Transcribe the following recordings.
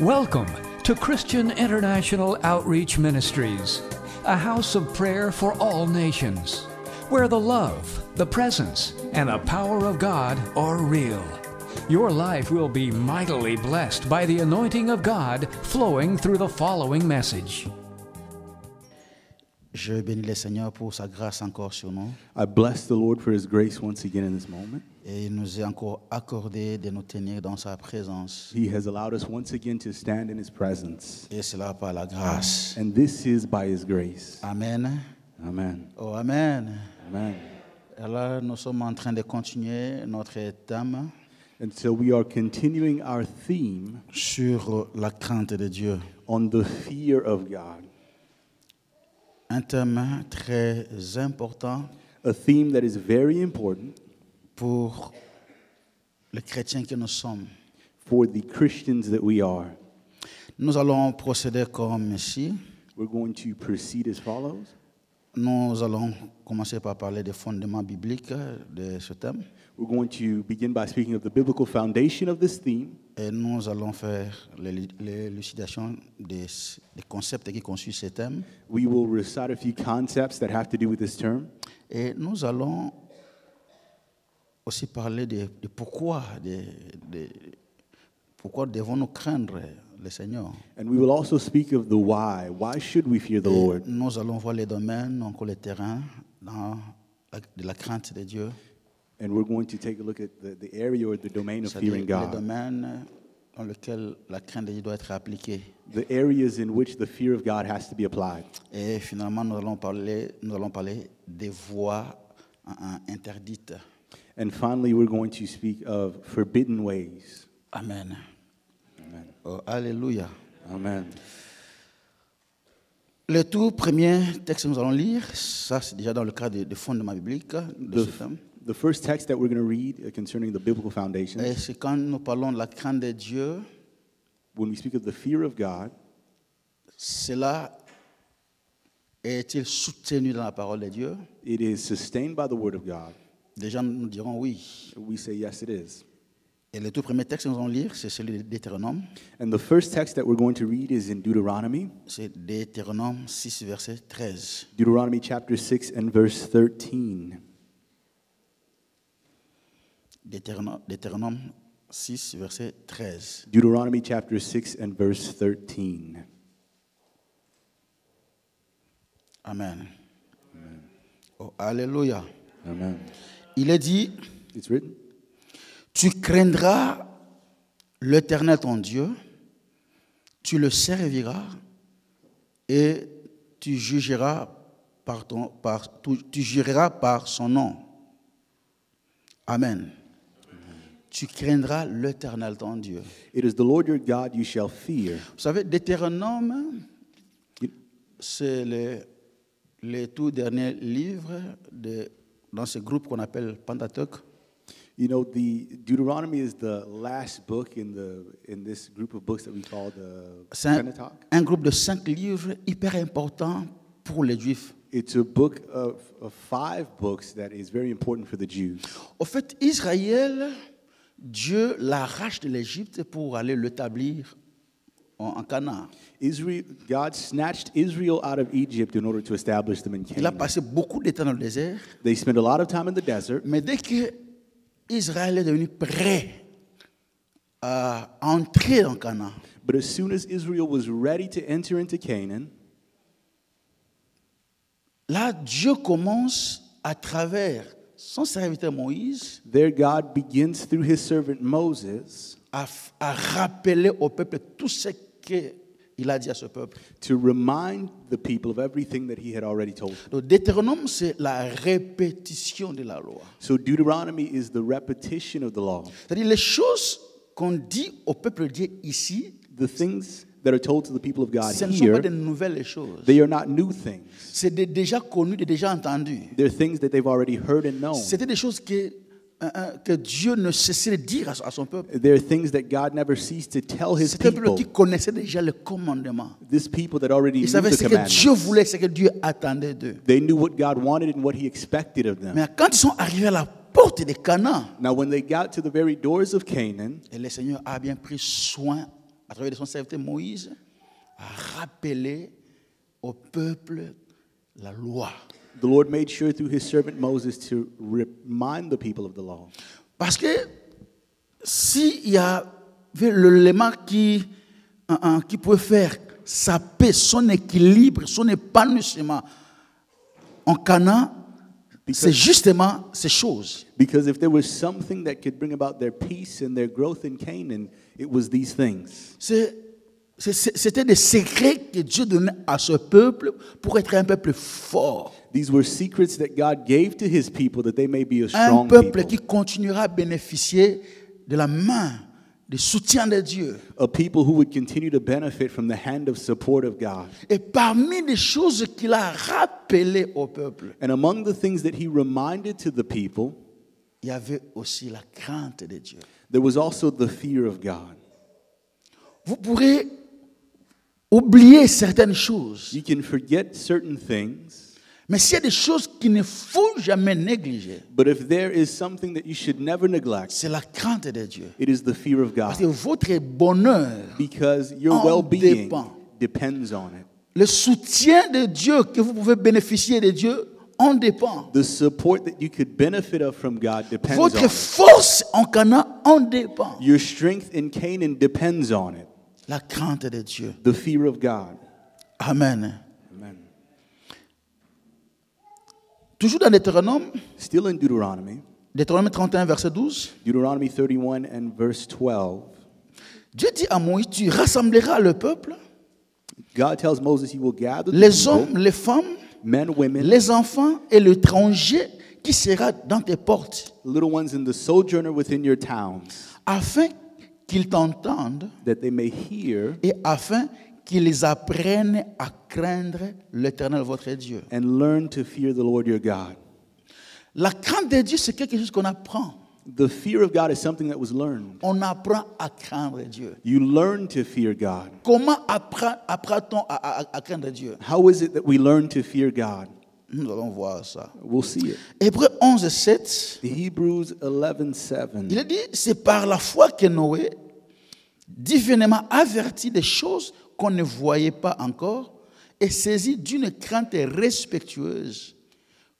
Welcome to Christian International Outreach Ministries, a house of prayer for all nations, where the love, the presence, and the power of God are real. Your life will be mightily blessed by the anointing of God flowing through the following message. Je bénis le Seigneur pour sa grâce encore sur nous. I bless the Lord for His grace once again in this moment. Et il nous est encore accordé de nous tenir dans sa présence. He has allowed us once again to stand in His presence. Et cela par la grâce. And this is by His grace. Amen. Amen. Oh, amen. Amen. Alors, nous sommes en train de continuer notre thème And so we are continuing our theme sur la crainte de Dieu. on the fear of God. Un thème très important A theme that is very important pour les chrétiens que nous sommes. for the Christians that we are. Nous allons procéder comme ici. We're going to proceed as follows. Nous allons commencer par parler des fondements bibliques de ce thème. We're going to begin by speaking of the biblical foundation of this theme. Et nous allons faire l'élucidation des concepts qui constituent ce thème. We will recite a few concepts that have to do with this term. Et nous allons aussi parler de pourquoi, pourquoi devons-nous craindre le Seigneur. And we will also speak of the why. Why should we fear the Et Lord? nous allons voir les domaines, encore les terrains de la crainte de Dieu. And we're going to take a look at the area or the domain of C'est-à-dire fearing les God. domaines dans lesquels la crainte de Dieu doit être appliquée. The areas in which the fear of God has to be applied. Et finalement, nous allons parler des voies interdites. And finally, we're going to speak of forbidden ways. Amen. Amen. Oh, alléluia. Amen. Le tout premier texte que nous allons lire, ça c'est déjà dans le cadre des fondements bibliques de ce thème. The first text that we're going to read concerning the biblical Et foundations, c'est quand nous parlons de la crainte de Dieu, when we speak of the fear of God, cela est-il soutenu dans la parole de Dieu? it is sustained by the word of God. Des gens nous diront oui. We say, yes, it is. Et le tout premier texte que nous allons lire, c'est celui de Deutéronome. And the first text that we're going to read is in Deuteronomy, C'est Deutéronome 6, verset 13. Deuteronomy chapter 6 and verse 13. Deutéronome 6, verset 13. Deuteronomy chapter 6 and verse 13. Amen. Oh, alléluia. Amen. Il est dit, It's written, tu craindras l'Éternel ton Dieu, tu le serviras et tu jureras par son nom. Amen. Tu craindras l'Éternel ton Dieu. it is the Lord your God you shall fear. Vous savez, Deutéronome, c'est le tout dernier livre dans ce groupe qu'on appelle Pentateuque. You know, the Deuteronomy is the last book in this group of books that we call the C'est Pentateuch. un groupe de 5 livres hyper important pour les Juifs. It's a book of 5 books that is very important for the Jews. Au fait, Israël, Dieu l'arrache de l'Égypte pour aller l'établir en Canaan. God snatched Israel out of Egypt in order to establish them in Il a Canaan. passé beaucoup de temps dans le désert, They spent a lot of time in the desert, mais dès que Israël est devenu prêt à entrer en Canaan, but as soon as Israel was ready to enter into Canaan, là, Dieu commence à travers son serviteur Moïse there God begins through his servant Moses à rappeler au peuple tout ce qu'il a dit à ce peuple. to remind the people of everything that he had already told them. Donc, Deutéronome, c'est la répétition de la loi. So Deuteronomy is the repetition of the law. C'est-à-dire les choses qu'on dit au peuple de Dieu ici, The things that are told to the people of God ce ne sont pas here, de nouvelles choses. they are not new things. C'est déjà connu, déjà entendu. They're things that they've already heard and known. C'était des choses que Dieu ne cessait de dire à son peuple. They're things that God never ceased to tell his C'était un peuple people. qui connaissait déjà le commandement. This people that already Ils knew savaient the ce que Dieu commandments. voulait, ce que Dieu attendait d'eux. They knew what God wanted and what he expected of them. Mais quand ils sont arrivés à la porte de Canaan, Now when they got to the very doors of Canaan, et le Seigneur a bien pris soin à travers son serviteur Moïse, a rappelé au peuple la loi. The Lord made sure through his servant Moses to remind the people of the law. Parce que s'il y avait l'élément qui peut faire sa paix, son équilibre, son épanouissement en Canaan, c'est justement ces choses. Because if there was something that could bring about their peace and their growth in Canaan, it was these things. C'était des secrets que Dieu donnait à ce peuple pour être un peuple fort. These were secrets that God gave to his people that they may be a Un strong peuple people. qui continuera à bénéficier de la main, du soutien de Dieu. A people who would continue to benefit from the hand of support of God. Et parmi les choses qu'il a rappelées au peuple, And among the things that he reminded to the people, il y avait aussi la crainte de Dieu. there was also the fear of God. Vous pourrez oublier certaines choses, You can forget certain things, mais s'il y a des choses qu'il ne faut jamais négliger, but if there is something that you should never neglect, c'est la crainte de Dieu. it is the fear of Parce que God. votre bonheur, Because your en well-being dépend. depends on it. le soutien de Dieu que vous pouvez bénéficier de Dieu, en dépend. The support that you could benefit of from God depends on Votre it. force en Canaan en dépend. Your strength in Canaan depends on it. La crainte de Dieu. The fear of God. Amen. Amen. Toujours dans Deutéronome, Still in Deuteronomy, Deutéronome 31, verset 12, Deuteronomy 31 and verse 12, Dieu dit à Moïse, tu rassembleras le peuple, God tells Moses, you will gather the les people, hommes, les femmes, men, women, les enfants et l'étranger qui sera dans tes portes, little ones, and the sojourner within your towns, afin qu'ils t'entendent that they may hear et afin qu'ils apprennent à craindre l'Éternel votre Dieu. and learn to fear the Lord your God. La crainte de Dieu, c'est quelque chose qu'on apprend. The fear of God is something that was learned. On apprend à craindre Dieu. You learn to fear God. Comment apprend-on à craindre Dieu? How is it that we learn to fear God? Nous allons voir ça. We'll see it. Hébreux 11, 7, Hebrews 11:7. il est dit, c'est par la foi que Noé, divinement averti des choses qu'on ne voyait pas encore, et saisi d'une crainte respectueuse,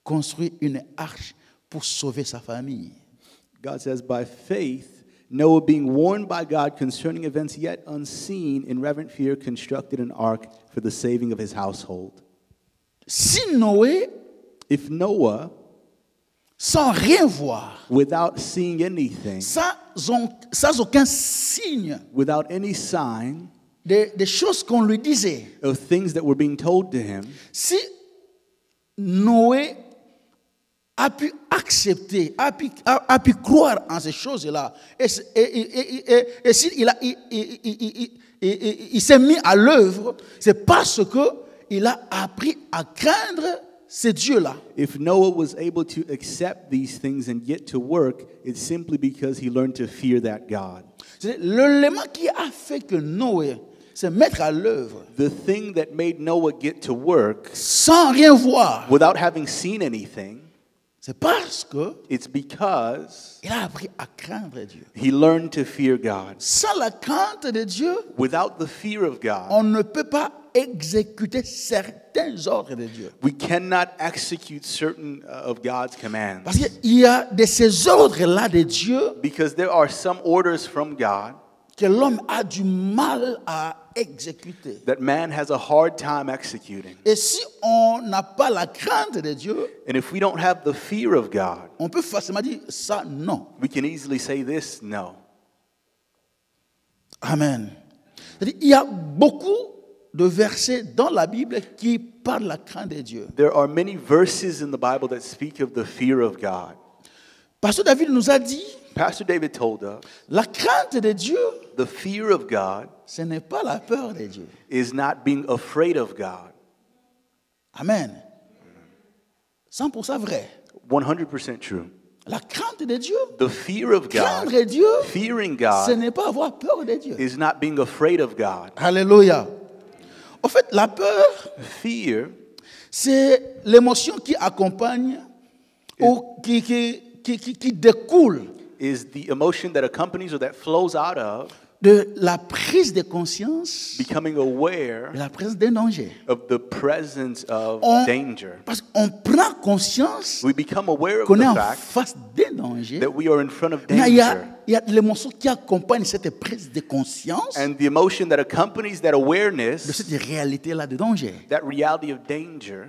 construit une arche pour sauver sa famille. God says, by faith, Noah, being warned by God concerning events yet unseen, in reverent fear constructed an ark for the saving of his household. Si Noé, If Noah, sans rien voir, without seeing anything, sans aucun signe without any sign des choses qu'on lui disait, of things that were being told to him, si Noé a pu accepter, a pu croire en ces choses-là, et s'il il s'est mis à l'œuvre, c'est parce qu'il a appris à craindre ces dieux-là. if Noah was able to accept these things and get to work, it's simply because he learned to fear that God. C'est l'élément qui a fait que Noé se mettre à l'œuvre The thing that made Noah get to work sans rien voir, without having seen anything, c'est parce que it's because il a appris à craindre Dieu. he learned to fear God. Sans la crainte de Dieu, Without the fear of God, on ne peut pas exécuter certains ordres de Dieu. we cannot execute certain of God's commands. Parce qu'il y a de ces ordres-là de Dieu Because there are some orders from God que l'homme a du mal à exécuter. that man has a hard time executing. Et si on n'a pas la crainte de Dieu, And if we don't have the fear of God, on peut facilement dire ça, non. we can easily say this, no. Amen. C'est-à-dire, il y a beaucoup de versets dans la Bible qui parlent de la crainte de Dieu. There are many verses in the Bible that speak of the fear of God. Pasteur David nous a dit, Pastor David told us la crainte de Dieu, the fear of God ce n'est pas la peur de Dieu. is not being afraid of God. Amen. 100% vrai. 100% true. La crainte de Dieu, The fear of God, craindre Dieu, fearing ce God, n'est pas avoir peur de Dieu. is not being afraid of God. Alléluia. En fait, la peur, Fear c'est l'émotion qui accompagne ou qui découle is the emotion that accompanies or that flows out of de la prise de conscience becoming aware de la présence d'un danger. of the presence of danger. Parce qu'on prend conscience We become aware of qu'on est the en fact face d'un danger. that we are in front of Mais il danger. y a l'émotion qui accompagne cette prise de conscience And the emotion that accompanies that de awareness, cette réalité-là de danger. that reality of danger,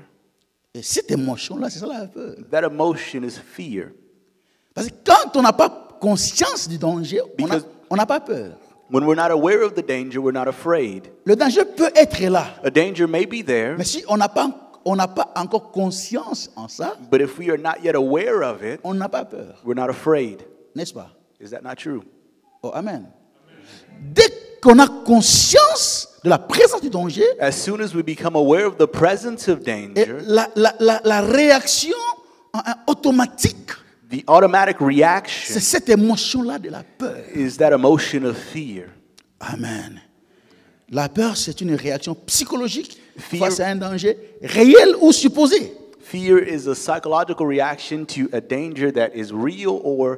Et cette émotion-là, c'est ça la peur. that emotion is fear. Parce que quand on n'a pas conscience du danger, Because- on n'a pas peur. When we're not aware of the danger, we're not afraid. Le danger peut être là. A danger may be there, Mais si on n'a pas encore conscience en ça, but if we are not yet aware of it, on n'a pas peur. we're not afraid. N'est-ce pas? Is that not true? Oh, amen. Dès qu'on a conscience de la présence du danger, As soon as we become aware of the presence of et danger, la réaction automatique, the automatic c'est reaction cette émotion-là de la peur. is that emotion of fear. Amen. La peur, c'est une réaction psychologique Fear- face à un danger réel ou supposé. Fear is a psychological reaction to a danger that is real or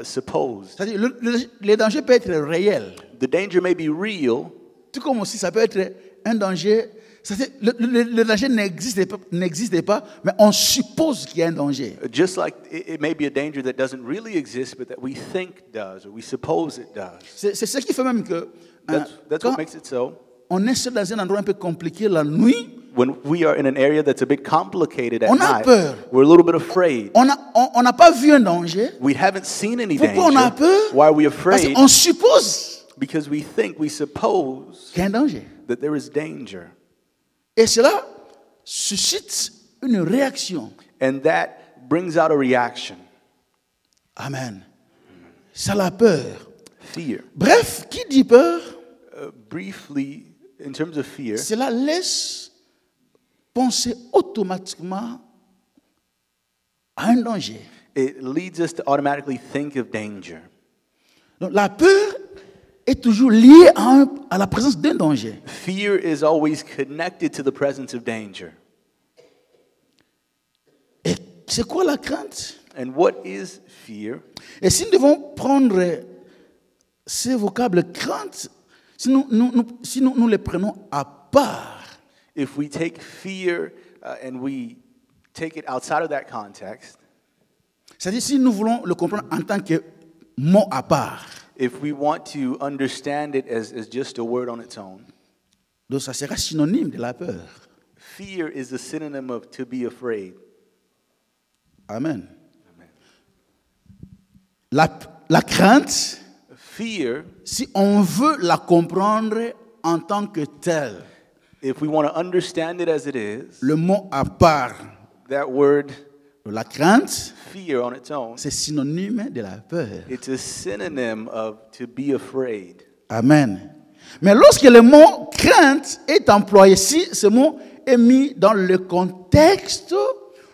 supposed. C'est-à-dire, le danger peut être réel, The danger may be real, tout comme aussi ça peut être un danger. C'est-à-dire, le danger n'existe pas, mais on suppose qu'il y a un danger. just like it may be a danger that doesn't really exist, but that we think does or we suppose it does. C'est ce qui fait même que That's quand what makes it so. on est dans un endroit un peu compliqué la nuit, When we are in an area that's a bit complicated at On a night, peur. we're a little bit afraid. on n'a pas vu un danger. We haven't seen any Pourquoi on a danger. peur? Why are we Parce afraid? qu'on suppose Because we think, we suppose qu'il y a un danger. that there is danger. Et cela suscite une réaction. And that brings out a reaction. Amen. C'est la peur. Fear. Bref, qui dit peur, Briefly, in terms of fear, cela laisse penser automatiquement à un danger. it leads us to automatically think of danger. Donc la peur est toujours liée à la présence d'un danger. Fear is always connected to the presence of danger. Et c'est quoi la crainte? And what is fear? Et si nous devons prendre ces vocables crainte, si nous les prenons à part, If we take fear and we take it outside of that context, c'est-à-dire si nous voulons le comprendre en tant que mot à part, if we want to understand it as just a word on its own, donc ça sera synonyme de la peur. fear is a synonym of to be afraid. Amen. La crainte, Fear, si on veut la comprendre en tant que telle, if we want to understand it as it is, le mot à part, that word la crainte, fear on its own, c'est synonyme de la peur. it's a synonym of to be afraid. Amen. Mais lorsque le mot crainte est employé, si ce mot est mis dans le contexte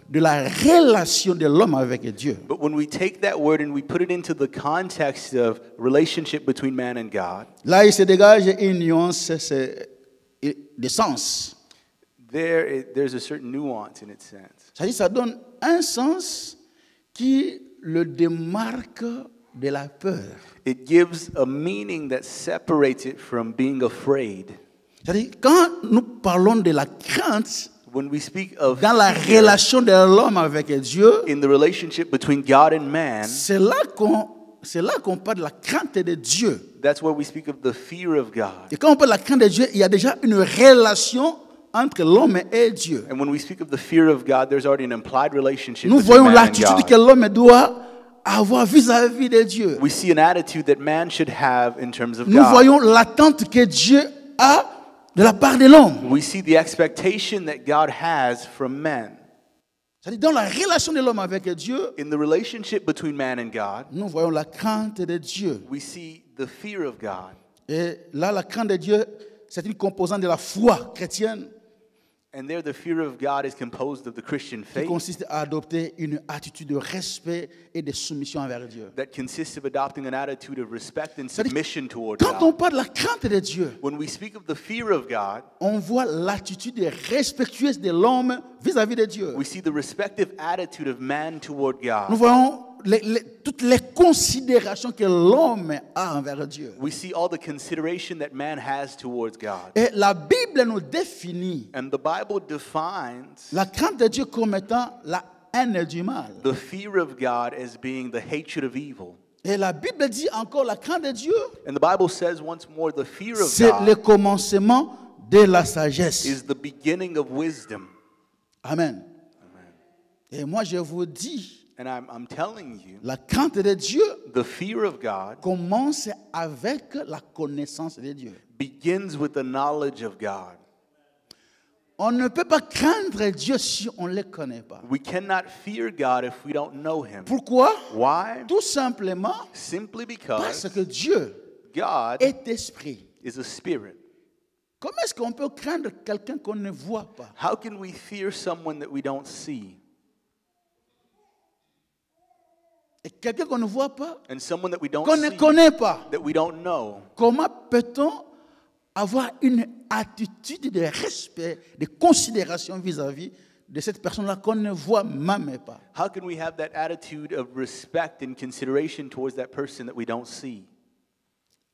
de la relation de l'homme avec Dieu, But when we take that word and we put it into the context of relationship between man and God, là il se dégage une nuance de sens. there's a certain nuance in its sense. C'est-à-dire ça donne un sens qui le démarque de la peur. It gives a meaning that separates it from being afraid. C'est-à-dire quand nous parlons de la crainte When we speak of dans la fear relation de l'homme avec Dieu, in the relationship between God and man, c'est là qu'on parle de la crainte de Dieu. that's where we speak of the fear of God. Et quand on parle de la crainte de Dieu, il y a déjà une relation entre l'homme et Dieu. And when we speak of the fear of God, there's already an implied relationship Nous between voyons man and l'attitude God. que l'homme doit avoir vis-à-vis de Dieu. We see an attitude that man should have in terms of Nous God. voyons l'attente que Dieu a de la part de l'homme. We see the expectation that God has from men. C'est-à-dire dans la relation de l'homme avec Dieu, In the relationship between man and God, nous voyons la crainte de Dieu. we see the fear of God. Et là, la crainte de Dieu, c'est une composante de la foi chrétienne And there, the fear of God is composed of the Christian qui faith consiste à adopter une attitude de respect et de soumission envers Dieu. that consists of adopting an attitude of respect and C'est-à-dire, submission toward quand on God. parle de la crainte de Dieu, When we speak of the fear of God, on voit l'attitude respectueuse de l'homme vis-à-vis de Dieu. we see the respective attitude of man toward Nous God. voyons toutes les considérations que l'homme a envers Dieu. We see all the consideration that man has towards God. Et la Bible nous définit And the Bible defines la crainte de Dieu comme étant la haine du mal. the fear of God as being the hatred of evil. Et la Bible dit encore la crainte de Dieu, And the Bible says once more the fear of c'est le God commencement de la sagesse. is the beginning of wisdom. Amen. Et moi je vous dis, And I'm telling you, la crainte de Dieu the fear of God commence avec la connaissance de Dieu. begins with the knowledge of God. On ne peut pas craindre Dieu si on ne le connaît pas. We cannot fear God if we don't know Him. Pourquoi? Why? Tout simplement Simply parce because que Dieu God est esprit. is a spirit. Comment est-ce qu'on peut craindre quelqu'un qu'on ne voit pas? How can we fear someone that we don't see? Et quelqu'un qu'on ne voit pas, And someone that we don't qu'on ne see, connaît pas. that we don't know. Comment peut-on avoir une attitude de respect, de considération vis-à-vis de cette personne-là qu'on ne voit même pas? How can we have that attitude of respect and consideration towards that person that we don't see?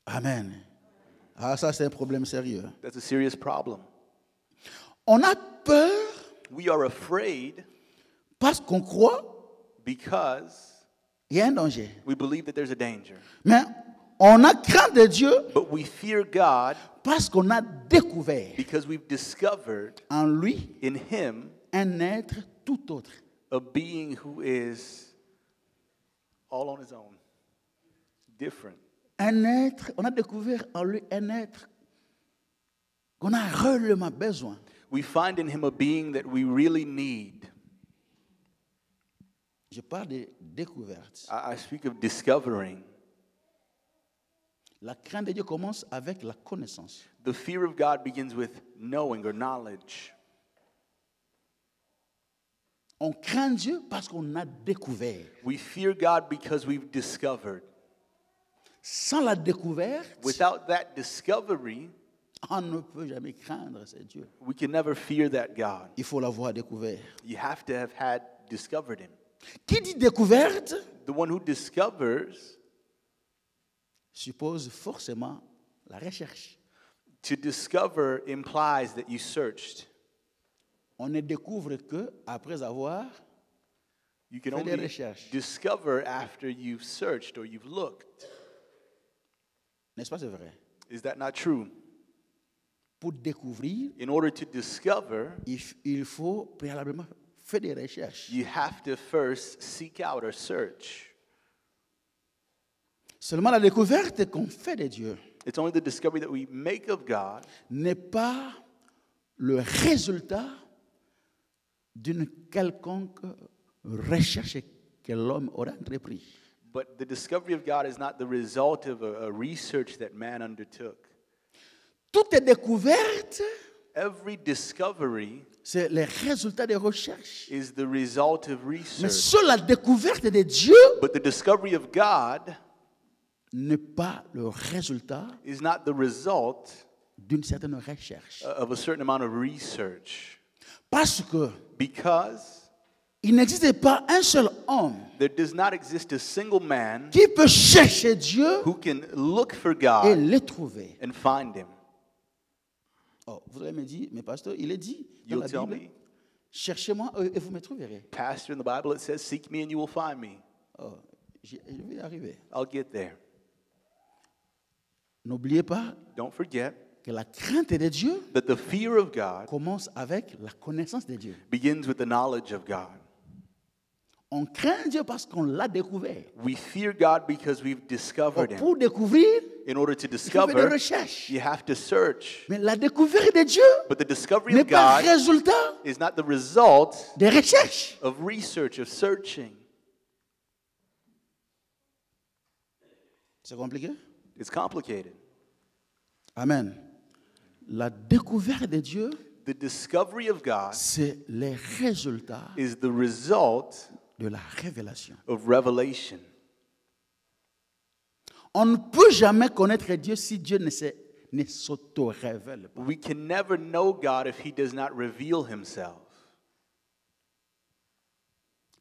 Amen. Ah, ça c'est un problème sérieux. That's a serious problem. On a peur We are afraid parce qu'on croit because qu'il y a un danger. we believe that there's a danger. Mais on a crainte de Dieu But we fear God parce qu'on a découvert because we've discovered en lui in Him un être tout autre. a being who is all on his own, different. Un être, on a découvert en lui un être qu'on a réellement besoin. We find in Him a being that we really need. Je parle de découverte. I speak of discovering. La crainte de Dieu commence avec la connaissance. The fear of God begins with knowing or knowledge. On craint Dieu parce qu'on a découvert. We fear God because we've discovered. Sans la découverte, Without that discovery, on ne peut jamais craindre ce Dieu. we can never fear that God. Il faut l'avoir découvert. You have to have had discovered Him. Qui dit découverte The one who discovers, suppose forcément la recherche. to discover implies that you searched. On ne découvre que après avoir You can fait des only recherches. discover after you've searched or you've looked. N'est-ce pas, c'est vrai? Is that not true? Pour découvrir, In order to discover, il faut préalablement faire des recherches. you have to first seek out or search. Seulement la découverte qu'on fait de Dieu It's only the discovery that we make of God n'est pas le résultat d'une quelconque recherche que l'homme aura entrepris. But the discovery of God is not the result of a research that man undertook. Toute découverte, Every discovery c'est le résultat des recherches. is the result of Mais research. seule la découverte de Dieu But the discovery of God n'est pas le résultat is not the result d'une certaine recherche. of a certain amount of research. Parce que Because il n'existe pas un seul homme there does not exist a single man qui peut chercher Dieu who can look for et God le trouver. and find Him. Oh, vous allez me dire, mais pasteur, il est dit dans You'll la tell Bible, me, cherchez-moi et vous me trouverez. Pastor, in the Bible it says, seek me and you will find me. Oh, je vais y arriver. I'll get there. N'oubliez pas Don't forget que la crainte de Dieu that the fear of God commence avec la connaissance de Dieu. begins with the knowledge of God. On craint Dieu parce qu'on l'a découvert. We fear God because we've Oh, discovered Him. pour découvrir, In order to il faut faire des discover, recherches. you have to search. Mais la découverte de Dieu But the discovery n'est of pas God résultat is not the result des recherches. of research, of searching. C'est compliqué? It's complicated. Amen. La découverte de Dieu, The discovery of God c'est le résultat is the result de la révélation. of revelation. On ne peut jamais connaître Dieu si Dieu ne s'auto-révèle pas. We can never know God if He does not reveal Himself.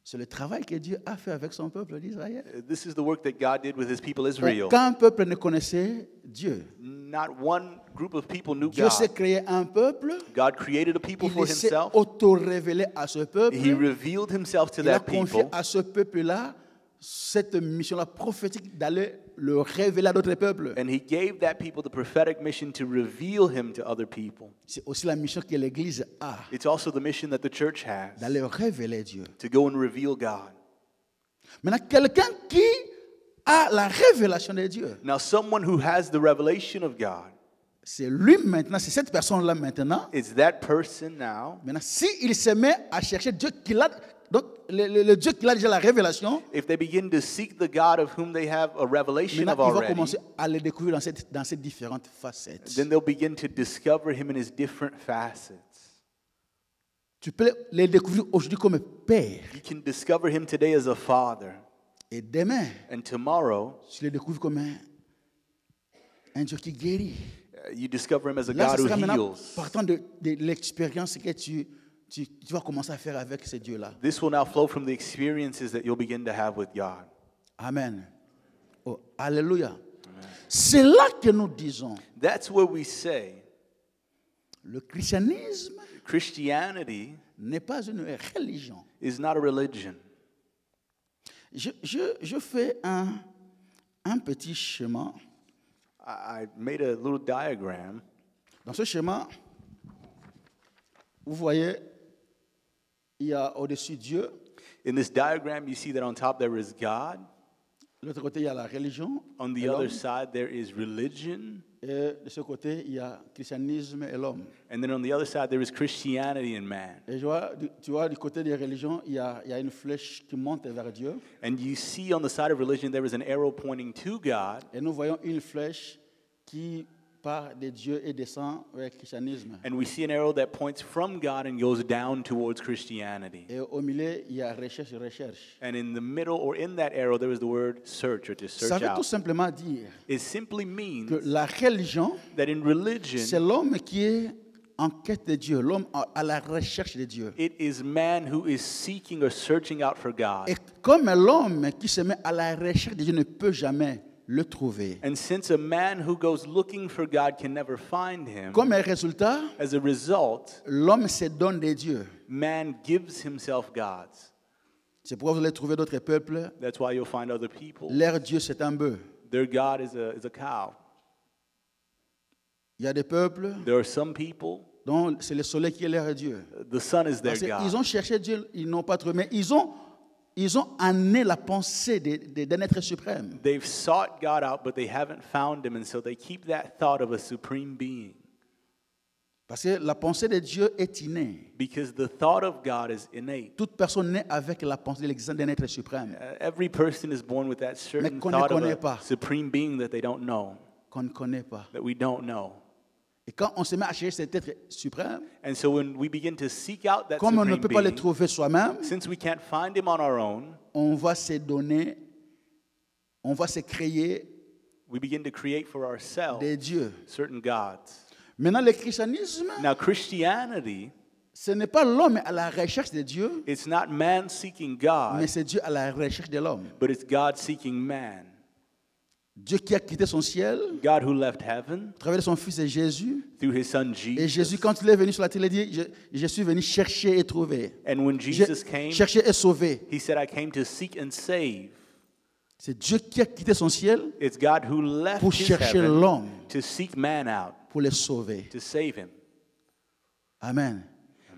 C'est le travail que Dieu a fait avec son peuple d'Israël. This is the work that God did with his people Israel. Quand un peuple ne connaissait Dieu, Not one group of people knew Dieu s'est God. créé un peuple, God created a people for il s'est himself. auto-révélé à ce peuple, He revealed himself to il a that confié people. à ce peuple-là cette mission-là prophétique d'aller le révéler à d'autres peuples. And he gave that people the prophetic mission to reveal him to other people. C'est aussi la mission que l'Église a, It's also the mission that the church has, d'aller révéler Dieu. to go and reveal God. Maintenant, quelqu'un qui a la révélation de Dieu, Now, someone who has the revelation of God, c'est lui maintenant, c'est cette personne-là maintenant. it's that person now. Maintenant, s'il se met à chercher Dieu qu'il a, donc le Dieu qu'il a déjà la révélation, If they begin to seek the God of whom they have a revelation maintenant of il va already, commencer à le découvrir dans ces différentes facettes. then they'll begin to discover him in his different facets. Tu peux le découvrir aujourd'hui comme Père, You can discover him today as a father, et demain, and tomorrow tu le découvres comme un Dieu qui guérit. you discover him as a Là, God ce who sera maintenant, heals. partant de l'expérience que tu vas commencer à faire avec ce Dieu-là. This will now flow from the experiences that you'll begin to have with God. Amen. Oh, alléluia. C'est là que nous disons, That's where we say le christianisme Christianity n'est pas une religion. is not a religion. Je fais un petit schéma. I made a little diagram. Dans ce schéma, vous voyez, il y a au-dessus Dieu. In this diagram, you see that on top there is God. De l'autre côté, il y a la religion. On et the other l'homme. side, there is religion. Et de ce côté, il y a christianisme et l'homme. And then on the other side, there is Christianity and man. Et tu vois, du côté des religions, il y a une flèche qui monte vers Dieu. And you see on the side of religion, there is an arrow pointing to God. Et nous voyons une flèche qui part de Dieu et descend vers le christianisme. And we see an arrow that points from God and goes down towards Christianity. Et au milieu, il y a recherche. And in the middle, or in that arrow, there is the word search, or to Ça search veut tout out. simplement dire It simply means que la religion, that in religion, c'est l'homme qui est en quête de Dieu, l'homme à la recherche de Dieu. it is man who is seeking or searching out for God. Et comme l'homme qui se met à la recherche de Dieu ne peut jamais le trouver, And since a man who goes looking for God can never find him, comme résultat, as a result, l'homme se donne de Dieu. man gives himself God's. C'est pourquoi vous allez trouver d'autres peuples. That's why you'll find other people. Leur Dieu, c'est un bœuf. Their God is a cow. Il y a des peuples There are some people, dont c'est le soleil qui est leur Dieu. the sun is their Parce qu'ils God. ont cherché Dieu, ils n'ont pas trouvé. Mais ils ont amené la pensée d'un être suprême. They've sought God out, but they haven't found him, and so they keep that thought of a supreme being. Parce que la pensée de Dieu est innée. Because the thought of God is innate. Toute personne naît avec la pensée de l'existence d'un être suprême Every person is born with that certain qu'on ne thought of connaît a pas. supreme being that they don't know, qu'on ne connaît pas. that we don't know. Et quand on se met à chercher cet être suprême, And so when we begin to seek out that comme on ne supreme peut pas le being, trouver soi-même, since we can't find him on our own, on va se donner, on va se créer we begin to create for ourselves des dieux. certain gods. Maintenant, le christianisme, Now, Christianity, ce n'est pas l'homme à la recherche de Dieu, it's not man seeking mais God, c'est Dieu à la recherche de l'homme. but it's God seeking man. Dieu qui a quitté son ciel, God who left heaven à travers son Fils Jésus. through his son Et Jésus, Jesus. quand il est venu sur la terre, il a dit, je suis venu chercher et trouver. And when Jesus came, Chercher et sauver. he said, I came to seek and save. C'est Dieu qui a quitté son ciel It's God who left pour his chercher heaven l'homme, to seek man out, pour le sauver. to save him. Amen.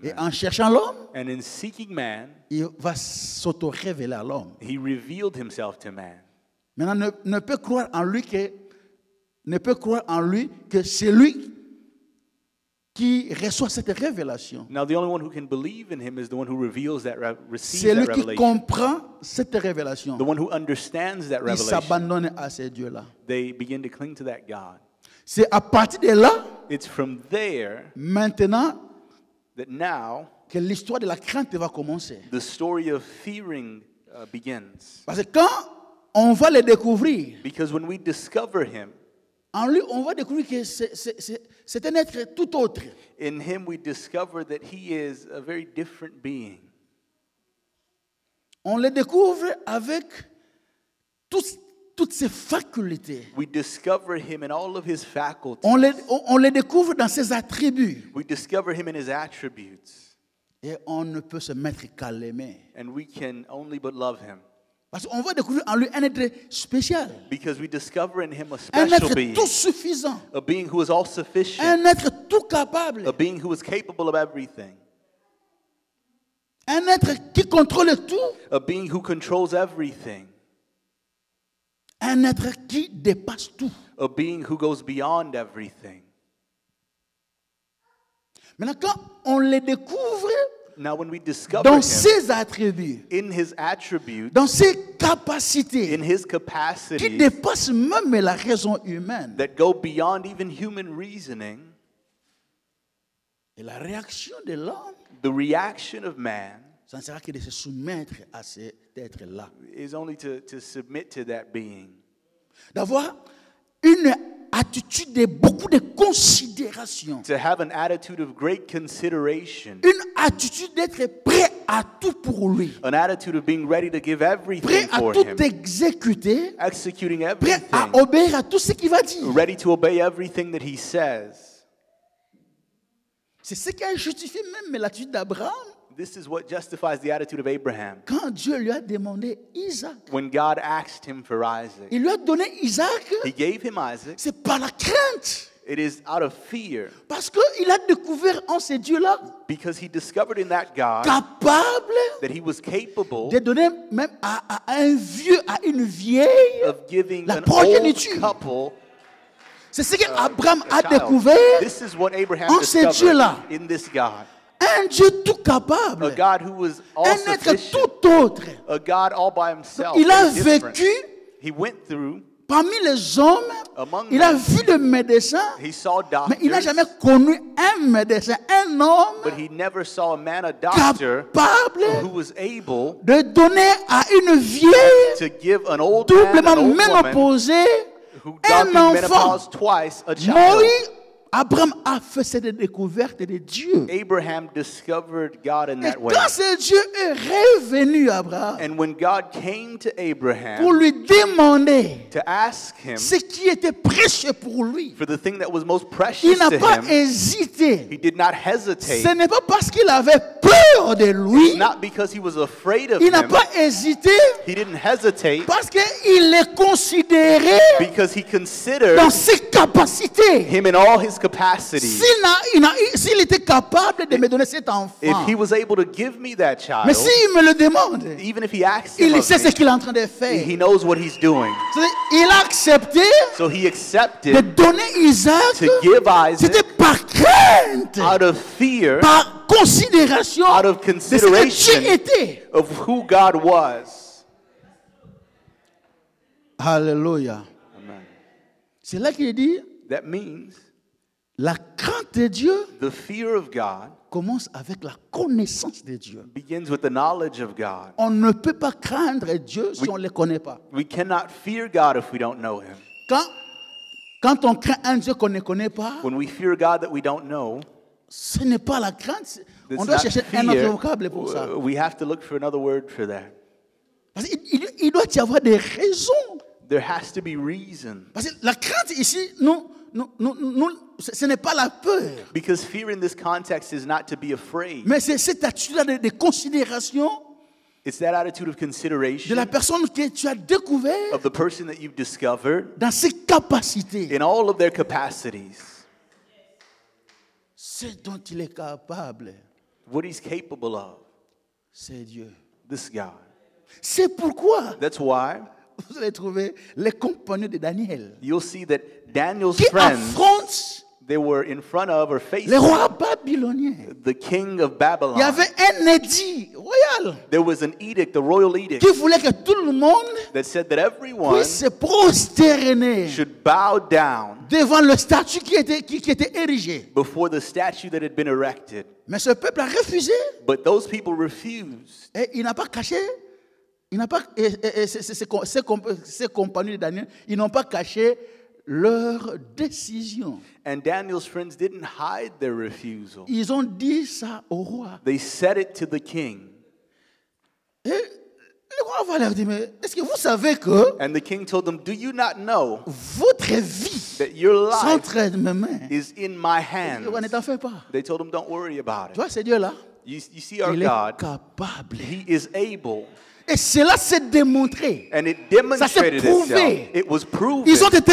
Et en cherchant l'homme, And in seeking man, il va s'auto-révéler à l'homme. he revealed himself to man. Maintenant, ne peut croire en lui que c'est lui qui reçoit cette révélation. Now, the only one who can believe in him is the one who reveals that, receives C'est lui that qui revelation. comprend cette révélation. The one who understands that Il revelation. s'abandonne à ce Dieu-là. They begin to cling to that God. C'est à partir de là, It's from there maintenant, that now que l'histoire de la crainte va commencer. the story of fearing begins. Parce que quand on va le découvrir, Because when we discover him, en lui, on va découvrir que c'est un être tout autre. in him we discover that he is a very different being. On les découvre avec toutes ses facultés. We discover him in all of his faculties. On les découvre dans ses attributs. We discover him in his attributes. Et on ne peut se mettre qu'à l'aimer. And we can only but love him. Parce qu'on va découvrir en lui un être spécial. Because we discover in him a Un special être being. tout suffisant. A being who is all sufficient. Un être tout capable. A being who is capable of everything. Un être qui contrôle tout. A being who controls everything. Un être qui dépasse tout. A being who goes beyond everything. Maintenant, quand on les découvre Now when we discover dans him ses attributs, in his attributes, dans ses capacités, in his qui capacities dépassent même la raison humaine, that go beyond even human reasoning, et la réaction de l'homme, the reaction of man ça ne sera que de se soumettre à cet être-là. is only to submit to that being. D'avoir une attitude de beaucoup de considération. To have an attitude of great consideration. Une attitude d'être prêt à tout pour lui. An attitude of being ready to give Prêt everything à for tout him. exécuter. Executing Prêt à everything. obéir à tout ce qu'il va dire. Ready to obey everything that he says. C'est ce qui a justifié même l'attitude d'Abraham. This is what justifies the attitude of Abraham. Quand Dieu lui a demandé Isaac, When God asked him for Isaac, il lui a donné Isaac. he gave him Isaac. C'est par la crainte. It is out of fear Parce qu'il a découvert en ce Dieu-là because he discovered in that God capable that he was capable de donner même à un vieux, à une vieille, of giving la an old progéniture. couple C'est ce qu'Abraham a a child. découvert. This is what Abraham en ce Dieu-là. discovered in this God. Un Dieu tout A capable. God who was all Un être sufficient. tout autre. A God all by himself. Il a very different. vécu He went through, parmi les hommes. Among Il a men. vu des médecins. he saw Mais il n'a doctors, jamais connu un médecin, un homme but he never saw a man, a doctor, who capable was able de donner à une vieille to give an old man, doublement an old woman, ménopausée who gone un through enfant. menopause twice, a child. Moïse, Abraham a fait cette découverte de Dieu. Abraham discovered God in Et that way. quand ce Dieu est revenu à Abraham And when God came to pour Abraham lui demander to ask him ce qui était précieux pour lui, for the thing that was most il precious n'a to pas him, hésité. he did not Ce hesitate. n'est pas parce qu'il avait peur de lui, Not because he was afraid of il n'a him. pas hésité He didn't hesitate parce qu'il est considéré because he considered dans ses capacités. him in all his capacities. S'il était capable de me donner cet enfant, If he was able to give me that child, mais s'il me le demande, even if he asks him il of sait ce me, qu'il est en train de faire. he knows what he's doing. C'est-à-dire, il a accepté So he de accepted donner Isaac. to give C'était Isaac par crainte, out of fear, par considération out of de ce que consideration Dieu était. of who God was. Alléluia. Amen. C'est là qu'il dit, That means la crainte de Dieu the fear of God commence avec la connaissance de Dieu. begins with the knowledge of God. On ne peut pas craindre Dieu si Oui. on ne le connaît pas. We cannot fear God if we don't know him. Quand on craint un Dieu qu'on ne connaît pas, When we fear God that we don't know, ce n'est pas la crainte. it's On doit not chercher un autre fear. vocable pour ça. We have to look for another word for that. Parce qu'il doit y avoir des raisons. There has to be reason. Parce que la crainte ici, ce n'est pas la peur. Because fear in this context is not to be afraid. Mais c'est cette attitude-là de considération It's that attitude of de consideration la personne que tu as découvert of the person that you've discovered dans ses capacités. in all of their capacities, Ce dont il est capable, what he's capable of. c'est Dieu. This God. C'est pourquoi That's why vous allez trouver les compagnons de Daniel you'll see that Daniel's qui friends, affrontent they were in front of or facing les rois babyloniens. the king of Il y Babylon. avait un édit royal There was an edict, a royal edict, qui voulait que tout le monde that said that everyone puisse se prosterner should bow down devant le statut qui était érigé. before the statue that had been erected. Mais ce peuple a refusé But those people refused. et il n'a pas caché. Il n'a pas, ses compagnons de Daniel, ils n'ont pas caché leur décision. And Daniel's friends didn't hide their refusal. Ils ont dit ça au roi. They said it to the king. Et roi va leur dire, mais est-ce que vous savez que And the king told them, do you not know votre vie that your est life entre mes mains? is in my Ouais, ne hands? t'en fais pas. They told him, don't worry about Tu it. vois, ce Dieu-là, You see our il est God, capable. he is able. Et cela s'est démontré. And it demonstrated prouvé. itself. It was proven. Ils ont été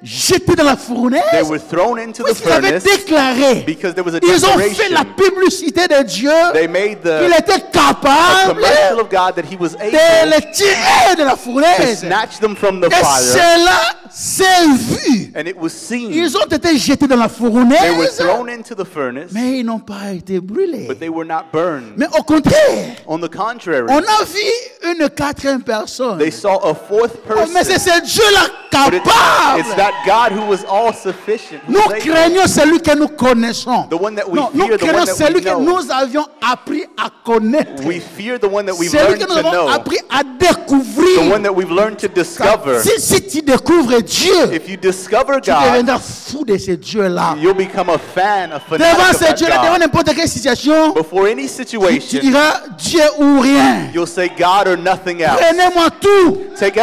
jetés dans la fournaise. They were thrown into the Parce qu'ils avaient furnace déclaré. because there was a Ils ont fait la declaration. publicité de Dieu. They made Il the était capable commercial of God that he was de able les tirer de la to fournaise. snatch them from the Et fire. cela s'est vu. And it was seen. Ils ont été jetés dans la They were fournaise. thrown into the furnace, Mais ils n'ont pas été brûlés. but they were not burned. Mais au contraire, On the contrary, on a vu une quatrième personne. they saw a fourth Oh, mais c'est person. ce Dieu-là But it's capable. that God who was all sufficient. who Nous was able. craignons celui que nous connaissons. The one that we Non, nous fear, the craignons one that celui we que know. nous avions appris à connaître. We fear the one that we've Celui learned que nous to avons know. appris à The découvrir. one that we've learned to discover. Si tu découvres Dieu, If you discover tu God, deviendras fou de ce Dieu-là. you'll become a fan, a Devant fanatic of ce that Dieu-là, devant God. n'importe quelle situation, Before any tu situation, diras Dieu ou rien. you'll say God or nothing else. Prenez-moi tout. Take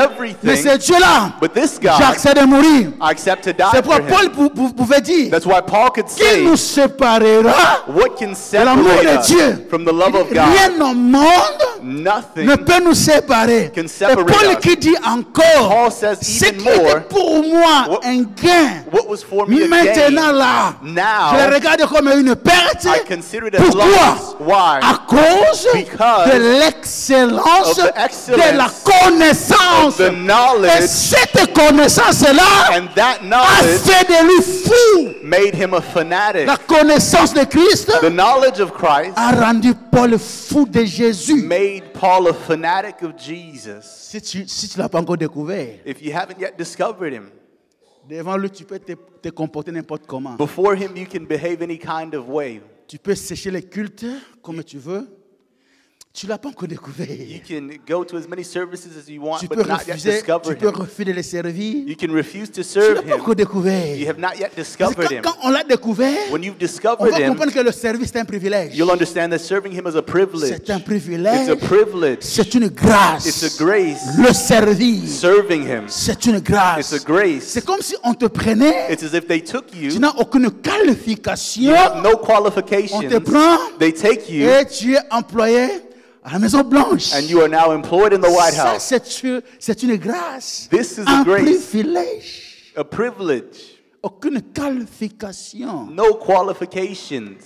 Mais ce everything, Dieu-là, but this God, j'accepte de mourir. I accept to die C'est for pourquoi him. Paul pouvait dire That's why Paul could qui say, nous séparera what can de l'amour separate de Dieu. us from the love of Rien God? au monde Nothing. ne peut nous séparer. can Et separate Paul us. qui dit encore, Paul says ce even qui était more, pour moi what- un gain, what was for me a maintenant gain, là, now je le regarde comme une perte. I consider it as Pourquoi? loss. Why? À cause Because de l'excellence of the excellence de la connaissance. the Et knowledge, cette connaissance-là and that a knowledge fait de lui fou. made him a fanatic. La connaissance de Christ The knowledge of Christ a rendu Paul fou de Jésus. made Paul a fanatic of Jesus. Si tu ne l'as pas encore découvert, If you haven't yet discovered him, devant lui, tu peux te comporter n'importe comment. before him you can behave any kind of way. Tu peux sécher les cultes comme tu veux. Tu ne l'as pas encore découvert. You can go to as many services as you want, Tu but peux not yet refuser, discover tu peux him. refuser de les servir. You can refuse to Tu ne l'as serve pas him. encore découvert. You have not yet Parce discovered que him. quand on l'a découvert, When you've on discovered va him, comprendre que le service est un privilège. you'll understand that serving him is a privilege. C'est un It's privilège. a privilege. C'est une grâce. It's a grace. Le servir, Serving him. c'est une grâce. It's a grace. C'est comme si on te prenait, It's as if they took tu you. n'as aucune You qualification, have no on te qualifications. prend They take you, et tu es employé à la Maison Blanche. and you are now employed in the White Ça, House. c'est une grâce, This is un a grace, privilège, a privilege. aucune qualification. No qualifications.